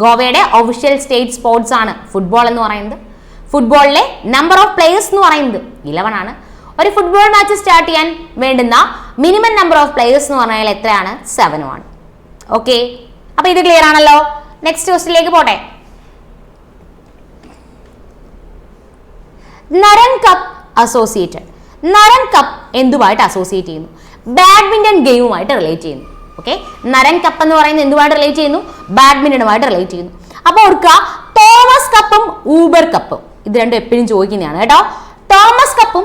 ഗോവയുടെ ഒഫീഷ്യൽ സ്റ്റേറ്റ് സ്പോർട്സ് ആണ് ഫുട്ബോൾ എന്ന് പറയുന്നത്. ഫുട്ബോളിലെ നമ്പർ ഓഫ് പ്ലേയേഴ്സ് എന്ന് പറയുന്നത് 11 ആണ്. ഒരു ഫുട്ബോൾ മാച്ച് സ്റ്റാർട്ട് ചെയ്യാൻ വേണ്ടുന്ന മിനിമം നമ്പർ ഓഫ് പ്ലേയേഴ്സ് എന്ന് പറഞ്ഞാൽ എത്രയാണ്? 7 ആണ്. ഓക്കെ, അപ്പൊ ഇത് ക്ലിയർ ആണല്ലോ. നെക്സ്റ്റ് ക്വസ്റ്റിലേക്ക് പോട്ടെ. നരൻ കപ്പ് അസോസിയേറ്റഡ്. നരൻ കപ്പ് എന്തുമായിട്ട് അസോസിയേറ്റ് ചെയ്യുന്നു? ബാഡ്മിന്റൺ ഗെയിമുമായിട്ട് റിലേറ്റ് ചെയ്യുന്നു. ഓക്കെ, നരൻ കപ്പ് എന്ന് പറയുന്നത് എന്തുമായിട്ട് റിലേറ്റ് ചെയ്യുന്നു? ബാഡ്മിന്റണുമായിട്ട് റിലേറ്റ് ചെയ്യുന്നു. അപ്പൊ ഓർക്കുക, തോമസ് കപ്പും ഊബർ കപ്പും ഇത് രണ്ടും എപ്പോഴും ചോദിക്കുന്നതാണ് കേട്ടോ. തോമസ് കപ്പും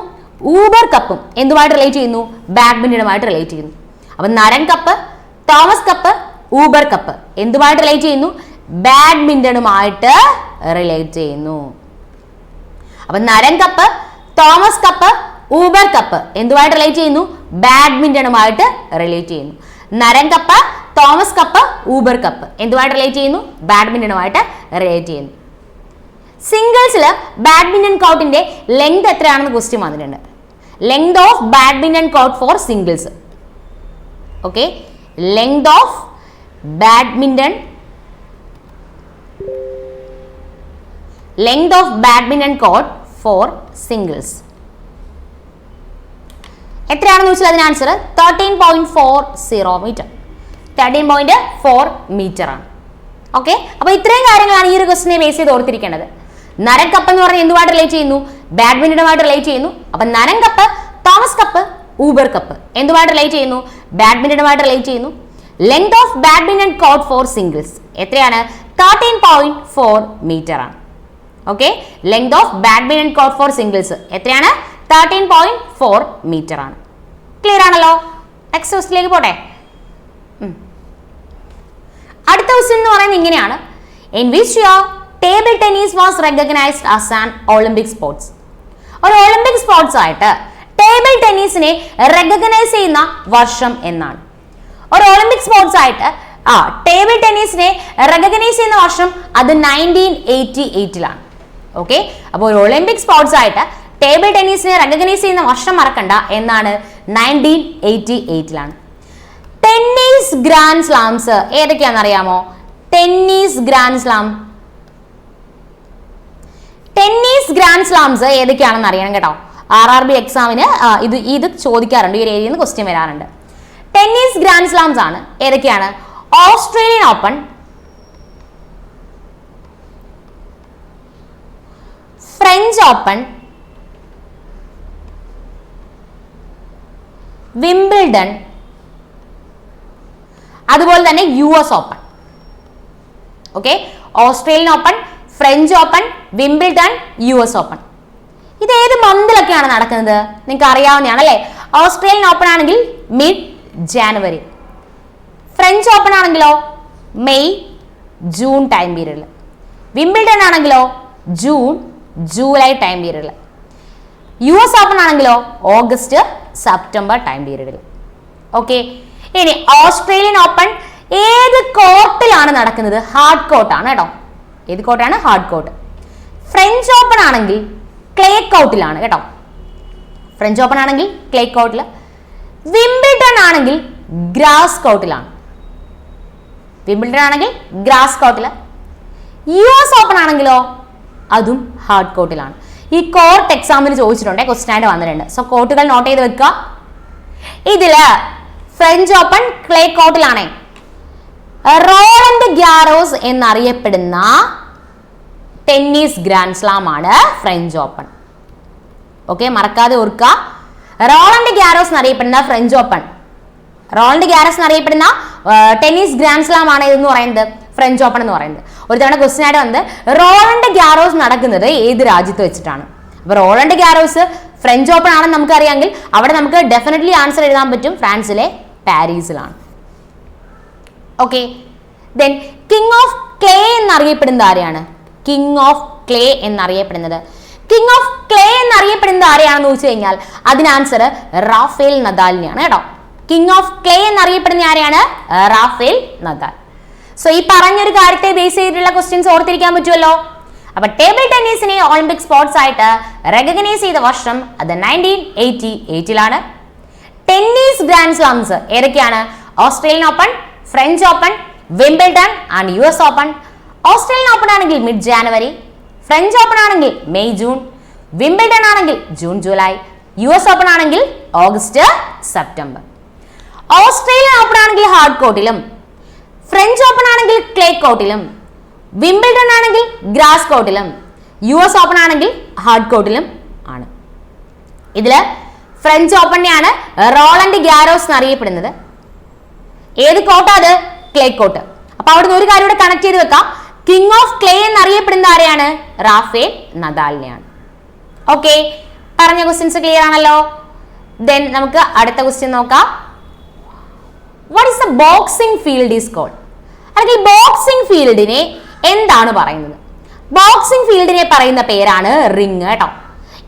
ഊബർ കപ്പും എന്തുമായിട്ട് റിലേറ്റ് ചെയ്യുന്നു? ബാഡ്മിന്റണുമായിട്ട് റിലേറ്റ് ചെയ്യുന്നു. അപ്പൊ Narang cup, Thomas cup, Uber cup എന്തുമായിട്ട് റിലേറ്റ് ചെയ്യുന്നു? ബാഡ്മിന്റണുമായിട്ട് റിലേറ്റ് ചെയ്യുന്നു. അപ്പൊ Narang cup, Thomas cup, Uber cup എന്തുമായിട്ട് റിലേറ്റ് ചെയ്യുന്നു? ബാഡ്മിന്റണുമായിട്ട് റിലേറ്റ് ചെയ്യുന്നു. Narang cup, Thomas cup, Uber cup എന്തുമായിട്ട് റിലേറ്റ് ചെയ്യുന്നു? ബാഡ്മിന്റണുമായിട്ട് റിലേറ്റ് ചെയ്യുന്നു. സിംഗിൾസിൽ ബാഡ്മിന്റൺ കോർട്ടിന്റെ ലെങ്ത് എത്രയാണെന്ന് ക്വസ്റ്റ്യൻ വന്നിട്ടുണ്ട്. Length of badminton court for singles. Okay, length of badminton court for singles എത്രയാണെന്ന് വെച്ചാൽ അതിന് ആൻസർ 13.40 മീറ്റർ. 13.4 മീറ്റർ ആണ്. ഓക്കെ, അപ്പൊ ഇത്രയും കാര്യങ്ങളാണ് ഈ ഒരു ക്വസ്റ്റിനെ ബേസ് ചെയ്ത് ഓർത്തിരിക്കേണ്ടത്. നരൻ കപ്പ് എന്ന് പറഞ്ഞാൽ എന്തുമായിട്ട് റിലേറ്റ് ചെയ്യുന്നു? ബാഡ്മിന്റണുമായിട്ട് റിലേറ്റ് ചെയ്യുന്നു. അപ്പൊ Narang cup, Thomas cup, Uber cup എന്തുമായിട്ട് റിലേറ്റ് ചെയ്യുന്നു? ബാഡ്മിന്റണുമായിട്ട് റിലേറ്റ് ചെയ്യുന്നു. Length of badminton court for singles എത്രയാണ്? 13.4 മീറ്റർ ആണ്. Okay, length of badminton court for singles എത്രയാണ്? 13.4 മീറ്റർ ആണ്. ക്ലിയർ ആണല്ലോ. നെക്സ്റ്റ് ക്വസ്റ്റിലേക്ക് പോട്ടെ. അടുത്ത ക്വസ്റ്റ്യൻ എന്ന് പറയുന്നത് ഇങ്ങനെയാണ്, in which year table tennis was recognised as an Olympic sports? ഒരു ഒളിമ്പിക് സ്പോർട്സ് ആയിട്ട് ടേബിൾ ടെന്നീസിനെ റെക്കഗ്നൈസ് ചെയ്യുന്ന വർഷം എന്നാണ്? ഒരു ഒളിമ്പിക് സ്പോർട്സ് ആയിട്ട് ടേബിൾ ടെന്നീസിനെ റെക്കഗ്നൈസ് ചെയ്യുന്ന വർഷം അത് 1988 ഓക്കെ, അപ്പോൾ ഒരു ഒളിമ്പിക് സ്പോർട്സ് ആയിട്ട് ടേബിൾ ടെന്നീസിനെ റെക്കഗ്നൈസ് ചെയ്യുന്ന വർഷം മറക്കണ്ട, എന്നാണ് 1988 ടെന്നീസ് ഗ്രാൻഡ് സ്ലാംസ് ഏതൊക്കെയാണെന്ന് അറിയാമോ? ടെന്നീസ് ഗ്രാൻഡ് സ്ലാംസ് ഏതൊക്കെയാണെന്ന് അറിയണം കേട്ടോ. RRB എക്സാമിന് ഇത് ചോദിക്കാറുണ്ട്, ഈ ഒരു ഏരിയയിൽ നിന്ന് ക്വസ്റ്റ്യൻ വരാറുണ്ട്. ടെന്നീസ് ഗ്രാൻഡ് സ്ലാംസ് ആണ് ഏതൊക്കെയാണ്? Australian open, French open, Wimbledon, അതുപോലെ തന്നെ US open. Okay, Australian open, French open, Wimbledon, US open. ഇത് ഏത് മന്തിലൊക്കെയാണ് നടക്കുന്നത്? നിങ്ങൾക്ക് അറിയാവുന്നതാണ് അല്ലേ? ഓസ്ട്രേലിയൻ ഓപ്പൺ ആണെങ്കിൽ മിഡ് ജാനുവരി. ഫ്രഞ്ച് ഓപ്പൺ ആണെങ്കിലോ മെയ് ജൂൺ ടൈം പീരീഡിൽ. വിംബിൾഡൺ ആണെങ്കിലോ ജൂൺ ജൂലൈ ടൈം പീരീഡിൽ. US ഓപ്പൺ ആണെങ്കിലോ ഓഗസ്റ്റ് സെപ്റ്റംബർ ടൈം പീരീഡിൽ. ഓക്കെ, ഇനി ഓസ്ട്രേലിയൻ ഓപ്പൺ ഏത് കോർട്ടിലാണ് നടക്കുന്നത്? ഹാർഡ് കോർട്ടാണ് കേട്ടോ. ഏത് കോർട്ടാണ്? Hard court. ഫ്രഞ്ച് ഓപ്പൺ ആണെങ്കിൽ ക്ലേ കോർട്ടിലാണ് കേട്ടോ. ഫ്രഞ്ച് ഓപ്പൺ ആണെങ്കിൽ ക്ലേ കോർട്ടിൽ. വിംബിൾഡൺ ആണെങ്കിൽ ഗ്രാസ് കോർട്ടിലാണ്. വിംബിൾഡൺ ആണെങ്കിൽ ഗ്രാസ് കോർട്ടിൽ. US ഓപ്പൺ ആണെങ്കിലോ അതും ഹാർഡ് കോർട്ടിലാണ്. ഈ കോർട്ട് എക്സാമിന് ചോദിച്ചിട്ടുണ്ട്, ക്വസ്റ്റ്യൻ ആയിട്ട് വന്നിട്ടുണ്ട്. സോ കോർട്ടുകൾ നോട്ട് ചെയ്ത് വെക്കുക. ഇതില് ഫ്രഞ്ച് ഓപ്പൺ ക്ലേ കോർട്ടിലാണ്. റോളണ്ട് ഗ്യാരോസ് എന്നറിയപ്പെടുന്ന ടെന്നീസ് ഗ്രാൻഡ് സ്ലാം ആണ് ഫ്രഞ്ച് ഓപ്പൺ. ഓക്കെ, മറക്കാതെ ഓർക്കുക. റോളണ്ട് ഗ്യാരോസ് എന്നറിയപ്പെടുന്ന ഫ്രഞ്ച് ഓപ്പൺ, റോളണ്ട് ഗ്യാരോസ് എന്നറിയപ്പെടുന്ന ടെന്നീസ് ഗ്രാൻഡ് സ്ലാം ആണ് എന്ന് പറയുന്നത് ഫ്രഞ്ച് ഓപ്പൺ എന്ന് പറയുന്നത്. ഒരു തവണ ക്വസ്റ്റ്യൻ ആയിട്ട് വന്നത് റോളണ്ട് ഗ്യാരോസ് നടക്കുന്നത് ഏത് രാജ്യത്ത് വെച്ചിട്ടാണ്? അപ്പൊ റോളണ്ട് ഗ്യാരോസ് ഫ്രഞ്ച് ഓപ്പൺ ആണെന്ന് നമുക്കറിയാമെങ്കിൽ അവിടെ നമുക്ക് ഡെഫിനറ്റ്ലി ആൻസർ എഴുതാൻ പറ്റും, ഫ്രാൻസിലെ പാരീസിലാണ്. Okay, then king of clay എന്നറിയപ്പെടുന്നത് ആരെയാണ്? കിങ് ഓഫ് ക്ലേ എന്നറിയപ്പെടുന്നത് ആരെയാണെന്ന് ചോദിച്ചു കഴിഞ്ഞാൽ അതിന് ആൻസർ റാഫേൽ നദാലിനെയാണ് കേട്ടോ. കിങ് ഓഫ് ക്ലേ എന്നറിയപ്പെടുന്ന ആരെയാണ്? Rafael Nadal. സോ ഈ പറഞ്ഞൊരു കാര്യത്തെ ബേസ് ചെയ്തിട്ടുള്ള ക്വസ്റ്റ്യൻസ് ഓർത്തിരിക്കാൻ പറ്റുമല്ലോ. അപ്പൊ ടേബിൾ ടെന്നീസിനെ ഒളിമ്പിക് സ്പോർട്സ് ആയിട്ട് റെക്കഗ്നൈസ് ചെയ്ത വർഷം അത് 1988 ടെന്നീസ് ഗ്രാൻഡ് സ്ലാംസ് ഏതൊക്കെയാണ്? Australian open, French open, Wimbledon and US open. Australian open ആണെങ്കിൽ മിഡ് ജാനുവരി, ഫ്രഞ്ച് ഓപ്പൺ ആണെങ്കിൽ മെയ് ജൂൺ, വിംബിൾഡൺ ആണെങ്കിൽ ജൂൺ ജൂലൈ, US ഓപ്പൺ ആണെങ്കിൽ ഓഗസ്റ്റ് സെപ്റ്റംബർ. ഓസ്ട്രേലിയൻ ഓപ്പൺ ആണെങ്കിൽ ഹാർഡ് കോർട്ടിലും, ഫ്രഞ്ച് ഓപ്പൺ ആണെങ്കിൽ clay കോർട്ടിലും, Wimbledon ആണെങ്കിൽ grass കോർട്ടിലും, US open ആണെങ്കിൽ hard കോർട്ടിലും ആണ്. ഇതില് ഫ്രഞ്ച് ഓപ്പണിനെയാണ് റോളണ്ട് ഗ്യാരോസ് എന്നറിയപ്പെടുന്നത്. ഏത് കോർട്ടാ അത്? Clay court. അപ്പൊ അവിടുന്ന് ഒരു കാര്യം കൂടെ കണക്ട് ചെയ്ത് വെക്കാം. കിങ് ഓഫ് ക്ലേ എന്നറിയപ്പെടുന്ന ആരെയാണ്? റാഫേൽ നദാലിനെയാണ്. ഓക്കെ, പറഞ്ഞ ക്വസ്റ്റ്യൻസ് ക്ലിയർ ആണല്ലോ. ദെൻ നമുക്ക് അടുത്ത ക്വസ്റ്റ്യൻ നോക്കാം. What is the boxing field is called? അല്ലെങ്കിൽ ബോക്സിംഗ് ഫീൽഡിനെ എന്താണ് പറയുന്നത്? ബോക്സിംഗ് ഫീൽഡിനെ പറയുന്ന പേരാണ് റിംഗ് കേട്ടോ.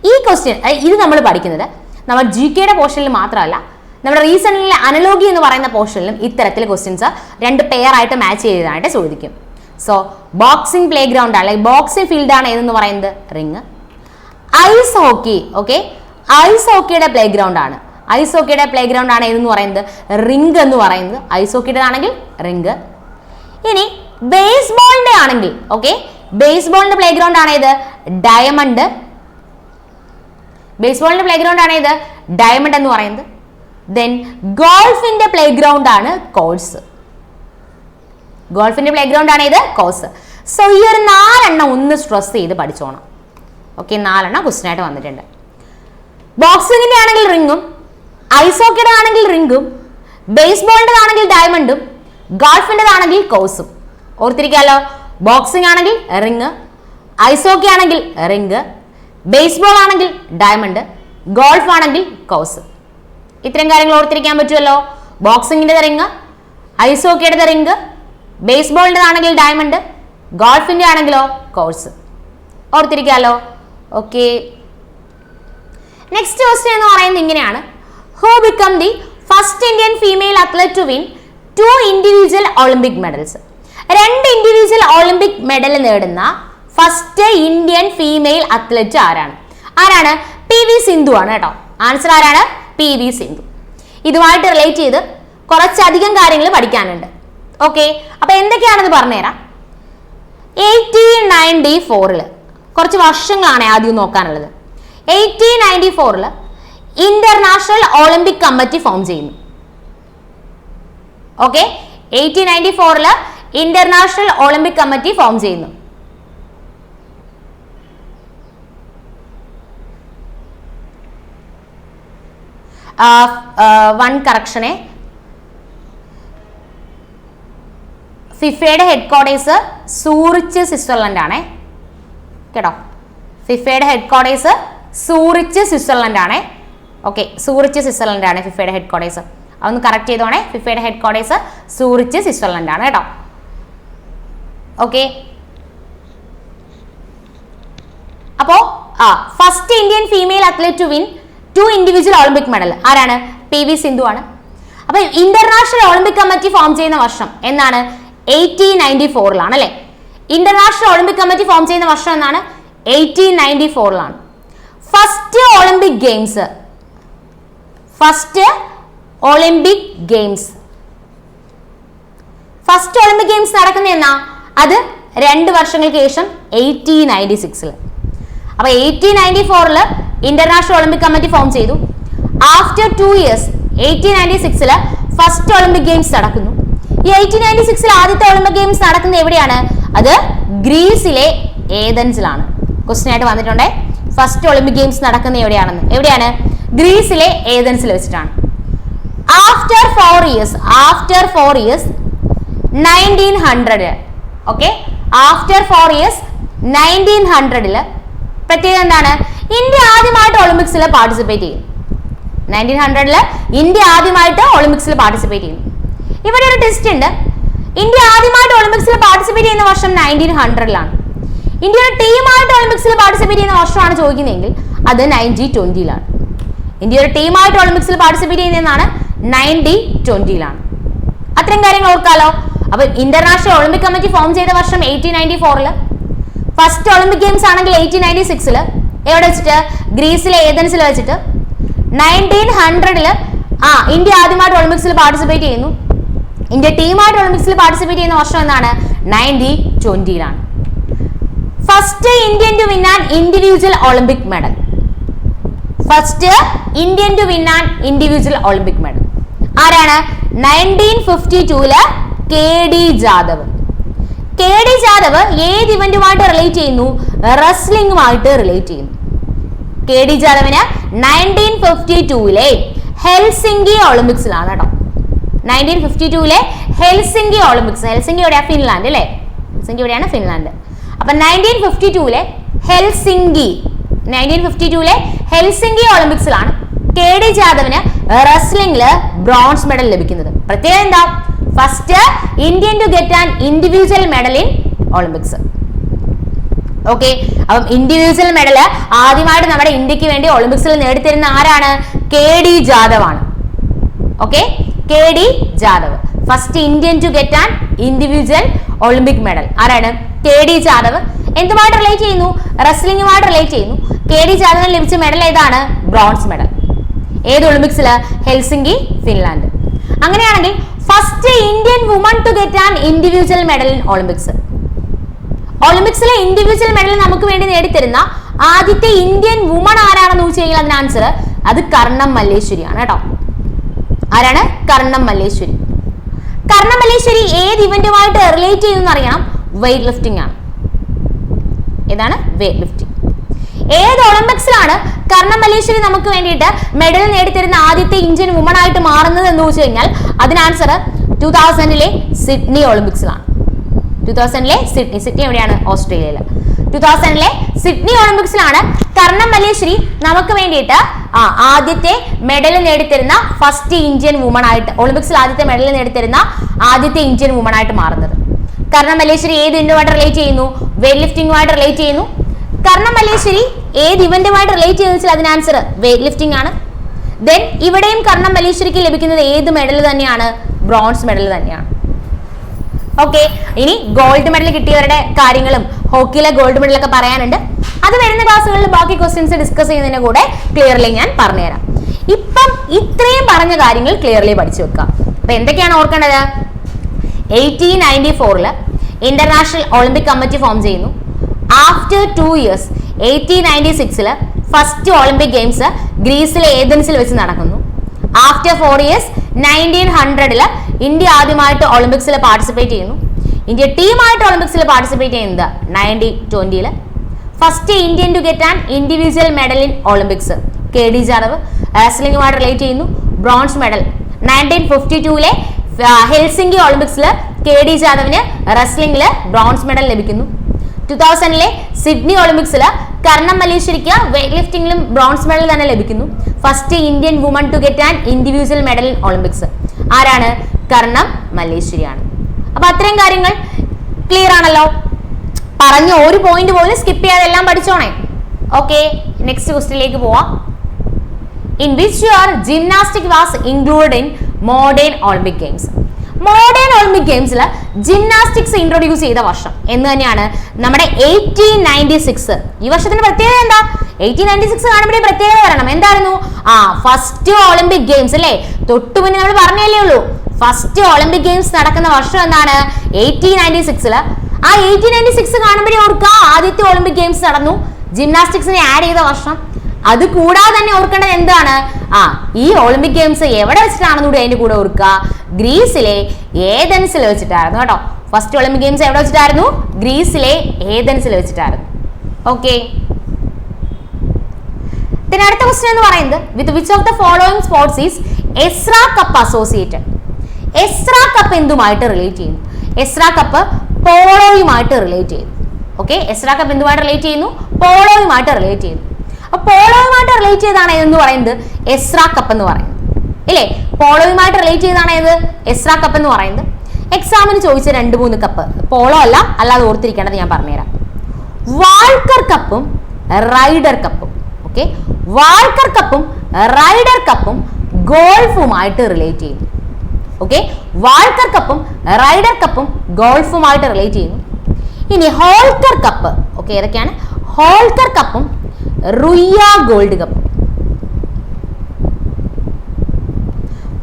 ഈ ക്വസ്റ്റ്യൻ ഇത് നമ്മൾ പഠിക്കുന്നത് നമ്മൾ GK പോർഷനിൽ മാത്രമല്ല, നമ്മുടെ റീസണിലെ അനലോഗി എന്ന് പറയുന്ന പോർഷനിലും ഇത്തരത്തിൽ ക്വസ്റ്റ്യൻസ് രണ്ട് പെയർ ആയിട്ട് മാച്ച് ചെയ്തതായിട്ട് ചോദിക്കും. സോ ബോക്സിംഗ് പ്ലേ ഗ്രൗണ്ട് ആണ്, ബോക്സിംഗ് ഫീൽഡ് ആണ് ഏതെന്ന് പറയുന്നത്? Ring. Ice hockey, okay, ice ഹോക്കിയുടെ പ്ലേ ഗ്രൗണ്ട് ആണ്. ഐസ് ഹോക്കിയുടെ പ്ലേ ഗ്രൗണ്ട് ആണ് ഏതെന്ന് പറയുന്നത്? റിംഗ് എന്ന് പറയുന്നത്. ഐസ് ഹോക്കിയുടെ ആണെങ്കിൽ റിംഗ്. ഇനി ബേസ്ബോളിന്റെ ആണെങ്കിൽ, ഓക്കെ, ബേസ്ബോളിന്റെ പ്ലേ ഗ്രൗണ്ട് ആണ് ഏത്? ഡയമണ്ട്. ബേസ്ബോളിന്റെ പ്ലേ ഗ്രൗണ്ട് ആണ് ഏത്? ഡയമണ്ട് എന്ന് പറയുന്നത്. ദെൻ ഗോൾഫിന്റെ പ്ലേ ഗ്രൗണ്ട് ആണ് കോഴ്സ്. ഗോൾഫിന്റെ പ്ലേ ഗ്രൗണ്ട് ആണ് ഏത്? കോഴ്സ്. സോ ഈ ഒരു 4 എണ്ണം ഒന്ന് സ്ട്രെസ് ചെയ്ത് പഠിച്ചോണം. ഓക്കെ, 4 എണ്ണം ക്വസ്റ്റ്യൻ ആയിട്ട് വന്നിട്ടുണ്ട്. ബോക്സിംഗിന്റെ ആണെങ്കിൽ റിംഗും, ഐസ് ഹോക്കിയുടെ ആണെങ്കിൽ റിംഗും, ബേസ്ബോളിന്റെ ആണെങ്കിൽ ഡയമണ്ടും, ഗോൾഫിന്റെ ആണെങ്കിൽ കോഴ്സും. ഓർത്തിരിക്കാലോ. ബോക്സിംഗ് ആണെങ്കിൽ റിംഗ്, ഐസ് ഹോക്കി ആണെങ്കിൽ റിംഗ്, ബേസ്ബോൾ ആണെങ്കിൽ ഡയമണ്ട്, ഗോൾഫ് ആണെങ്കിൽ കോഴ്സ്. ഇത്രയും കാര്യങ്ങൾ ഓർത്തിരിക്കാൻ പറ്റുമല്ലോ. ബോക്സിംഗിന്റെ റിംഗ്, ഐസ് ഹോക്കിയുടെ റിംഗ്, ബേസ്ബോളിന്റെ ആണെങ്കിൽ ഡയമണ്ട്, ഗോൾഫിന്റെ ആണെങ്കിലോ കോഴ്സ്. ഓർത്തിരിക്കാലോ. ഓക്കെ, നെക്സ്റ്റ് ക്വസ്റ്റ്യൻ എന്ന് പറയുന്നത് ഇങ്ങനെയാണ്. Who become the first Indian female athlete to win 2 individual Olympic medals? 2 individual Olympic medal നേടുന്ന ഫസ്റ്റ് ഇന്ത്യൻ ഫീമെയിൽ അത്ലറ്റ് ആരാണ്? PV സിന്ധു ആണ് കേട്ടോ. ആൻസർ ആരാണ്? PV സിന്ധു. ഇതുമായിട്ട് റിലേറ്റ് ചെയ്ത് കുറച്ചധികം കാര്യങ്ങൾ പഠിക്കാനുണ്ട്. ഓക്കെ, അപ്പൊ എന്തൊക്കെയാണെന്ന് പറഞ്ഞുതരാം. 1894 കുറച്ച് വർഷങ്ങളാണ് ആദ്യം നോക്കാനുള്ളത്. 1894 ഇന്റർനാഷണൽ ഒളിമ്പിക് കമ്മിറ്റി ഫോം ചെയ്യുന്നു. Okay, 1894 international Olympic committee form ചെയ്യുന്നു. വൺ കറക്ഷനെ, ഫിഫയുടെ ഹെഡ് ക്വാർട്ടേഴ്സ് സൂറിച്ച് സ്വിറ്റ്സർലൻഡ് ആണ് കേട്ടോ. ഫിഫയുടെ ഹെഡ് ക്വാർട്ടേഴ്സ് സൂറിച്ച് സ്വിറ്റ്സർലൻഡ് ആണ്. ഓക്കെ, സൂറിച്ച് സ്വിറ്റ്സർലൻഡ് ആണ് ഫിഫയുടെ ഹെഡ് ക്വാർട്ടേഴ്സ്. അതൊന്ന് കറക്റ്റ് ചെയ്തോണേ. ഫിഫയുടെ ഹെഡ് ക്വാർട്ടേഴ്സ് സൂറിച്ച് സ്വിറ്റ്സർലൻഡ് ആണ് കേട്ടോ. ഓക്കെ, അപ്പോ first Indian female athlete to win 2 individual Olympic medal ആരാണ്? PV സിന്ധു ആണ്. അപ്പൊ ഇന്റർനാഷണൽ ഒളിമ്പിക് കമ്മിറ്റി ഫോം ചെയ്യുന്ന വർഷം എന്നാണ്? 1894 അല്ലെ? ഇന്റർനാഷണൽ ഒളിമ്പിക് കമ്മിറ്റി ഫോം ചെയ്യുന്ന വർഷം എന്നാണ്? 1894 ഫസ്റ്റ് ഒളിമ്പിക് ഗെയിംസ് നടക്കുന്ന എന്നാ? അത് 2 വർഷങ്ങൾക്ക് ശേഷം 1896. അപ്പൊ 1894 ഇന്റർനാഷണൽ ഒളിമ്പിക് കമ്മിറ്റി ഫോം ചെയ്തു. After 2 years 1896 first Olympic games നടക്കുന്നു. ഈ 1896 ആദ്യത്തെ ഒളിമ്പിക് ഗെയിംസ് നടക്കുന്നത് എവിടെയാണ്? അത് ഗ്രീസിലെ ഏതൻസിലാണ്. ക്വസ്റ്റ്യൻ ആയിട്ട് വന്നിട്ടുണ്ടേ. ഫസ്റ്റ് ഒളിമ്പിക് ഗെയിംസ് നടക്കുന്നത് എവിടെയാണ്? ഗ്രീസിലെ ഏതൻസിൽ വെച്ചിട്ടാണ്. After 4 years 1900 okay, after 4 years 1900 പ്രത്യേകത എന്താണ്? ഇന്ത്യ ആദ്യമായിട്ട് ഒളിമ്പിക്സിൽ പാർട്ടിസിപ്പേറ്റ് ചെയ്യും. 1900 ഇന്ത്യ ആദ്യമായിട്ട് ഒളിമ്പിക്സിൽ പാർട്ടിസിപ്പേറ്റ് ചെയ്യുന്നു. ഇവിടെ ഒരു ടെസ്റ്റ് ഉണ്ട്. ഇന്ത്യ ആദ്യമായിട്ട് ഒളിമ്പിക്സിൽ പാർട്ടിസിപ്പേറ്റ് ചെയ്യുന്ന വർഷം 1900 ഇന്ത്യ ഒരു ടീമായിട്ട് ഒളിമ്പിക്സിൽ പാർട്ടിസിപ്പേറ്റ് ചെയ്യുന്ന വർഷമാണ് ചോദിക്കുന്നതെങ്കിൽ അത് 1920 ഇന്ത്യ ഒരു ടീമായിട്ട് ഒളിമ്പിക്സിൽ പാർട്ടിസിപ്പേറ്റ് ചെയ്യുന്നതാണ് 1920 അത്രയും കാര്യങ്ങൾ ഓർക്കാലോ. അപ്പൊ ഇന്റർനാഷണൽ ഒളിമ്പിക് കമ്മിറ്റി ഫോം ചെയ്ത വർഷം 1894 ഫസ്റ്റ് ഒളിമ്പിക് ഗെയിംസ് ആണെങ്കിൽ 1896 എവിടെ വെച്ചിട്ട്? ഗ്രീസിലെ ഏതൻസിൽ വെച്ചിട്ട്. 1900 ഇന്ത്യ ആദ്യമായിട്ട് ഒളിമ്പിക്സിൽ പാർട്ടിസിപ്പേറ്റ് ചെയ്യുന്നു. ഇന്ത്യ ടീമായിട്ട് ഒളിമ്പിക്സിൽ പാർട്ടിസിപ്പേറ്റ് ചെയ്യുന്ന വർഷം എന്നാണ്? 1920 first Indian to win an individual Olympic medal. ആരാണ്? 1952 KD ജാദവ്. KD ജാദവ് ഏത് ഇവന്റുമായിട്ട് റിലേറ്റ് ചെയ്യുന്നു? റെസ്ലിംഗുമായിട്ട് റിലേറ്റ് ചെയ്യുന്നു. KD ജാദവിന് 1952 ഹെൽസിങ്കി ഒളിമ്പിക്സിലാണ് കേട്ടോ. 1952 ഹെൽസിങ്കി ഒളിമ്പിക്സ്. ഹെൽസിങ്കി എവിടെയാ? ഫിൻലാൻഡ് അല്ലേ? ഹെൽസിങ്കി എവിടെയാണ്? ഫിൻലാൻഡ്. അപ്പൊ 1952 ഹെൽസിങ്കി ഒളിമ്പിക്സിലാണ് KD ജാദവിന് റെസ്ലിംഗില് ബ്രോൺസ് മെഡൽ ലഭിക്കുന്നത്. പ്രത്യേകം എന്താ? First Indian to get an individual medal in Olympics. Okay, അപ്പം ഇൻഡിവിജ്വൽ മെഡൽ ആദ്യമായിട്ട് നമ്മുടെ ഇന്ത്യക്ക് വേണ്ടി ഒളിമ്പിക്സിൽ നേടിത്തരുന്ന ആരാണ്? KD ജാദവ് ആണ്. Okay, KD Jadhav first Indian to get an individual Olympic medal ആരാണ്? KD ജാദവ്. എന്തുമായിട്ട് റിലേറ്റ് ചെയ്യുന്നു? റെസ്ലിംഗുമായിട്ട് റിലേറ്റ് ചെയ്യുന്നു. KD ജാദവിന് ലഭിച്ച മെഡൽ ഏതാണ്? Bronze medal. ഏത് ഒളിമ്പിക്സില്? Helsinki, Finland. അങ്ങനെയാണെങ്കിൽ first Indian woman to get an individual medal in Olympics. ഒളിമ്പിക്സിലെ ഇൻഡിവിജ്വൽ മെഡൽ നമുക്ക് വേണ്ടി നേടിത്തരുന്ന ആദ്യത്തെ ഇന്ത്യൻ വുമൺ ആരാണെന്ന് ചോദിച്ചാൽ അതിന് ആൻസർ അത് കർണം മല്ലേശ്വരി ആണ് കേട്ടോ. ആരാണ്? കർണം മല്ലേശ്വരി. കർണം മല്ലേശ്വരി ഏത് ഇവന്റുമായിട്ട് റിലേറ്റ് ചെയ്യുന്ന അറിയണം? വെയ്റ്റ് ലിഫ്റ്റിംഗ് ആണ്. ഏതാണ്? Weightlifting. ഏത് ഒളിമ്പിക്സിലാണ് കർണം മല്ലേശ്വരി നമുക്ക് വേണ്ടിയിട്ട് മെഡൽ നേടിത്തരുന്ന ആദ്യത്തെ ഇന്ത്യൻ വുമൺ ആയിട്ട് മാറുന്നത് എന്ന് ചോദിച്ചു കഴിഞ്ഞാൽ അതിന് ആൻസർ 2000 സിഡ്നി ഒളിമ്പിക്സിലാണ്. 2000 സിഡ്നി എവിടെയാണ്? ഓസ്ട്രേലിയയിൽ. 2000 സിഡ്നി ഒളിമ്പിക്സിലാണ് കർണം മല്ലേശ്വരി നമുക്ക് വേണ്ടിയിട്ട് ആദ്യത്തെ മെഡൽ നേടിത്തരുന്ന ഫസ്റ്റ് ഇന്ത്യൻ വുമൺ ആയിട്ട്, ഒളിമ്പിക്സിൽ ആദ്യത്തെ മെഡൽ നേടിത്തരുന്ന ആദ്യത്തെ ഇന്ത്യൻ വുമൺ ആയിട്ട് മാറുന്നത്. കർണം മല്ലേശ്വരി ഏത് ഇവന്റുമായിട്ട് റിലേറ്റ് ചെയ്യുന്നു? വെയ്റ്റ് ലിഫ്റ്റിംഗുമായിട്ട് റിലേറ്റ് ചെയ്യുന്നു. കർണം മല്ലേശ്വരി ഏത് ഇവന്റുമായിട്ട് റിലേറ്റ് ചെയ്യുന്ന അതിന് ആൻസർ വെയ്റ്റ് ലിഫ്റ്റിംഗ് ആണ്. ദെൻ ഇവിടെയും കർണം മല്ലേശ്വരിക്ക് ലഭിക്കുന്നത് ഏത് മെഡൽ തന്നെയാണ്? ബ്രോൺസ് മെഡൽ തന്നെയാണ്. ഓക്കെ, ഇനി ഗോൾഡ് മെഡൽ കിട്ടിയവരുടെ കാര്യങ്ങളും ഹോക്കിയിലെ ഗോൾഡ് മെഡലൊക്കെ പറയാനുണ്ട്. അത് വരുന്ന ക്ലാസ്സുകളിൽ ബാക്കി ക്വസ്റ്റ്യൻസ് ഡിസ്കസ് ചെയ്യുന്നതിന് കൂടെ ക്ലിയർലി ഞാൻ പറഞ്ഞുതരാം. ഇപ്പം ഇത്രയും പറഞ്ഞ കാര്യങ്ങൾ ക്ലിയർലി പഠിച്ചു വെക്കുക. അപ്പൊ എന്തൊക്കെയാണ് ഓർക്കേണ്ടത്? 1894 ഇന്റർനാഷണൽ ഒളിമ്പിക് കമ്മിറ്റി ഫോം ചെയ്യുന്നു. After 2 years 1896 first Olympic games ഗ്രീസിലെ ഏതൻസിൽ വെച്ച് നടക്കുന്നു. ആഫ്റ്റർ 4 ഇയേഴ്സ് 1900 ഇന്ത്യ ആദ്യമായിട്ട് ഒളിമ്പിക്സിൽ പാർട്ടിസിപ്പേറ്റ് ചെയ്യുന്നു. ഇന്ത്യ ടീമായിട്ട് ഒളിമ്പിക്സിൽ പാർട്ടിസിപ്പേറ്റ് ചെയ്യുന്നത് 1920 first Indian to get an individual medal in Olympics KD Jadhav. റെസ്ലിംഗുമായിട്ട് റിലേറ്റ് ചെയ്യുന്നു. ബ്രോൺസ് മെഡൽ 1952 ഹെൽസിങ്കി ഒളിമ്പിക്സിൽ KD ജാദവിന് റെസ്ലിംഗിൽ ബ്രോൺസ് മെഡൽ ലഭിക്കുന്നു. 2000 സിഡ്നി ഒളിമ്പിക്സിൽ കർണം മല്ലേശ്വരിക്ക് വെയ്റ്റ് ലിഫ്റ്റിംഗിലും ബ്രോൺസ് മെഡൽ തന്നെ ലഭിക്കുന്നു. First Indian woman to get an individual medal in Olympics ആരാണ്? കർണം മല്ലേശ്വരിയാണ്. അപ്പൊ അത്രയും കാര്യങ്ങൾ ക്ലിയർ ആണല്ലോ. പറഞ്ഞ ഒരു പോയിന്റ് പോലും സ്കിപ്പ് ചെയ്യാതെ എല്ലാം പഠിച്ചോണേ. ഓക്കെ, നെക്സ്റ്റ് ക്വസ്റ്റ്യനിലേക്ക് പോവാം. In which year gymnastic was included in modern Olympic games? Modern Olympic ഗെയിംസിൽ ജിംനാസ്റ്റിക്സ് ഇൻട്രൊഡ്യൂസ് ചെയ്ത വർഷം എന്ന് തന്നെയാണ് നമ്മുടെ 1896. ഈ വർഷത്തിന്റെ പ്രത്യേകത എന്താ? 1896 കാണുമ്പോഴേ പ്രത്യേകത വരണം. എന്തായിരുന്നു? ഫസ്റ്റ് ഒളിമ്പിക് ഗെയിംസ് അല്ലേ? തൊട്ടു മുന്നേ നമ്മൾ പറഞ്ഞല്ലേ ഉള്ളൂ. ഫസ്റ്റ് ഒളിമ്പിക് ഗെയിംസ് നടക്കുന്ന വർഷം എന്താണ്? 1896. ആ 1896 കാണുമ്പോഴേ ഓർക്കുക, ആദ്യത്തെ ഒളിമ്പിക് ഗെയിംസ് നടന്നു, ജിംനാസ്റ്റിക്സിനെ ആഡ് ചെയ്ത വർഷം. അത് കൂടാതെ തന്നെ ഓർക്കേണ്ടത് എന്താണ്? ഈ ഒളിമ്പിക് ഗെയിംസ് എവിടെ വെച്ചിട്ടാണെന്ന് കൂടി അതിന്റെ കൂടെ ഓർക്കുക. ഗ്രീസിലെ ഏതൻസിൽ വെച്ചിട്ടായിരുന്നു കേട്ടോ. ഫസ്റ്റ് ഒളിമ്പിക് ഗെയിംസ് എവിടെ വെച്ചിട്ടായിരുന്നു? ഗ്രീസിലെ ഏതൻസിൽ വെച്ചിട്ടായിരുന്നു. ഓക്കെ, പിന്നെ അടുത്ത ക്വസ്റ്റ്യൻ എന്ന് പറയുന്നത് with which of the following sports is Ezra cup associated? Ezra cup എന്തുമായിട്ട് റിലേറ്റ് ചെയ്യുന്നു? എസ്ര കപ്പ് പോളോയുമായിട്ട് റിലേറ്റ് ചെയ്യുന്നു. ഓക്കെ, എസ്ര കപ്പ് എന്തുമായിട്ട് റിലേറ്റ് ചെയ്യുന്നു? പോളോയുമായിട്ട് റിലേറ്റ് ചെയ്യുന്നു. അപ്പൊ പോളോയുമായിട്ട് റിലേറ്റ് ചെയ്താണ് എന്ന് പറയുന്നത് എസ്ര കപ്പ് എന്ന് പറയുന്നത് ഇല്ലേ? പോളോയുമായിട്ട് റിലേറ്റ് ചെയ്താണ് ഏത്? എസ്ര കപ്പ് എന്ന് പറയുന്നത്. എക്സാമിന് ചോദിച്ച 2-3 കപ്പ് പോളോ അല്ല, അല്ലാതെ ഓർത്തിരിക്കേണ്ടത് ഞാൻ പറഞ്ഞുതരാം. വാൾക്കർ കപ്പും റൈഡർ കപ്പും. ഓക്കെ, വാൾക്കർ കപ്പും റൈഡർ കപ്പും ഗോൾഫുമായിട്ട് റിലേറ്റ് ചെയ്യുന്നു. ഓക്കെ, വാൾക്കർ കപ്പും റൈഡർ കപ്പും ഗോൾഫുമായിട്ട് റിലേറ്റ് ചെയ്യുന്നു. ഇനി ഹോൾക്കർ കപ്പ്. ഓക്കെ, ഏതൊക്കെയാണ്? ഹോൾക്കർ കപ്പും റുയ്യ ഗോൾഡ് കപ്പും.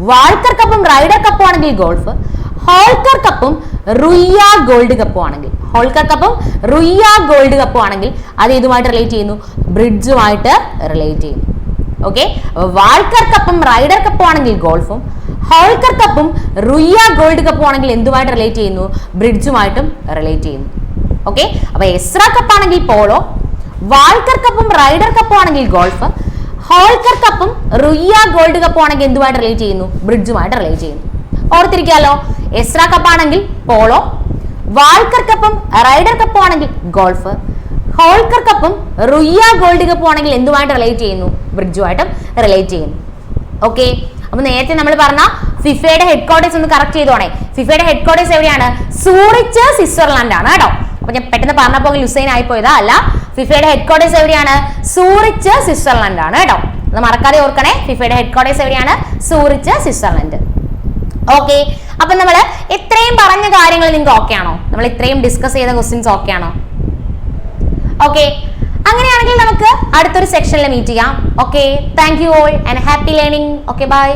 വാൾക്കർ കപ്പും റൈഡർ കപ്പും ആണെങ്കിൽ ഗോൾഫ്, ഹോൾക്കർ കപ്പും റുയ്യ ഗോൾഡ് കപ്പും ആണെങ്കിൽ, ഹോൾക്കർ കപ്പും റുയ്യ ഗോൾഡ് കപ്പും ആണെങ്കിൽ അത് ഇതുമായിട്ട് റിലേറ്റ് ചെയ്യുന്നു? ബ്രിഡ്ജുമായിട്ട് റിലേറ്റ് ചെയ്യുന്നു. ഓക്കെ, വാൾക്കർ കപ്പും റൈഡർ കപ്പും ആണെങ്കിൽ ഗോൾഫും, ഹോൾക്കർ കപ്പും റുയ്യ ഗോൾഡ് കപ്പും ആണെങ്കിൽ എന്തുമായിട്ട് റിലേറ്റ് ചെയ്യുന്നു? ബ്രിഡ്ജുമായിട്ടും റിലേറ്റ് ചെയ്യുന്നു. ഓക്കെ, അപ്പൊ എസ്ര കപ്പ് ആണെങ്കിൽ പോളോ, വാൾക്കർ കപ്പും റൈഡർ കപ്പും ആണെങ്കിൽ ഗോൾഫ്, ഹോൾക്കർ കപ്പും റുയ്യ ഗോൾഡ് കപ്പും ആണെങ്കിൽ എന്തുമായിട്ട് റിലേറ്റ് ചെയ്യുന്നു? ബ്രിഡ്ജുമായിട്ട് റിലേറ്റ് ചെയ്യുന്നു. ഓർത്തിരിക്കാലോ, എസ്ര കപ്പ് ആണെങ്കിൽ പോളോ, വാൾക്കർ കപ്പും റൈഡർ കപ്പും ആണെങ്കിൽ ഗോൾഫ്, ഹോൾക്കർ കപ്പും റുയ്യ ഗോൾഡ് കപ്പും ആണെങ്കിൽ എന്തുമായിട്ട് റിലേറ്റ് ചെയ്യുന്നു? ബ്രിഡ്ജുമായിട്ടും റിലേറ്റ് ചെയ്യുന്നു. ഓക്കെ, അപ്പൊ നേരത്തെ നമ്മൾ പറഞ്ഞ ഫിഫയുടെ ഹെഡ് ക്വാർട്ടേഴ്സ് ഒന്ന് കറക്റ്റ് ചെയ്തോണേ. ഫിഫയുടെ ഹെഡ് ക്വാർട്ടേഴ്സ് എവിടെയാണ്? സൂറിച്ച്, സ്വിറ്റ്സർലാൻഡ് ആണ് കേട്ടോ. അപ്പൊ ഞാൻ പെട്ടെന്ന് പറഞ്ഞപ്പോൾ ലുസൈൻ ആയിപ്പോയതാ അല്ല. ഫിഫയുടെ ഹെഡ് ക്വാർട്ടേഴ്സ് എവിടെയാണ്? സൂറിച്ച്, സ്വിറ്റ്സർലാൻഡ് ആണ് കേട്ടോ. അത് മറക്കാതെ ഓർക്കണേ. ഫിഫയുടെ ഹെഡ് ക്വാർട്ടേഴ്സ് എവിടെയാണ്? Zurich, Switzerland. ഓക്കെ, അപ്പൊ നമ്മൾ ഇത്രയും പറഞ്ഞ കാര്യങ്ങൾ നിങ്ങൾക്ക് ഓക്കെ ആണോ? നമ്മൾ ഇത്രയും ഡിസ്കസ് ചെയ്ത ക്വസ്റ്റ്യൻസ് ഓക്കെ ആണോ? ഓക്കെ, അങ്ങനെയാണെങ്കിൽ നമുക്ക് അടുത്തൊരു സെക്ഷനിൽ മീറ്റ് ചെയ്യാം. Okay, thank you all and happy learning. Okay, by.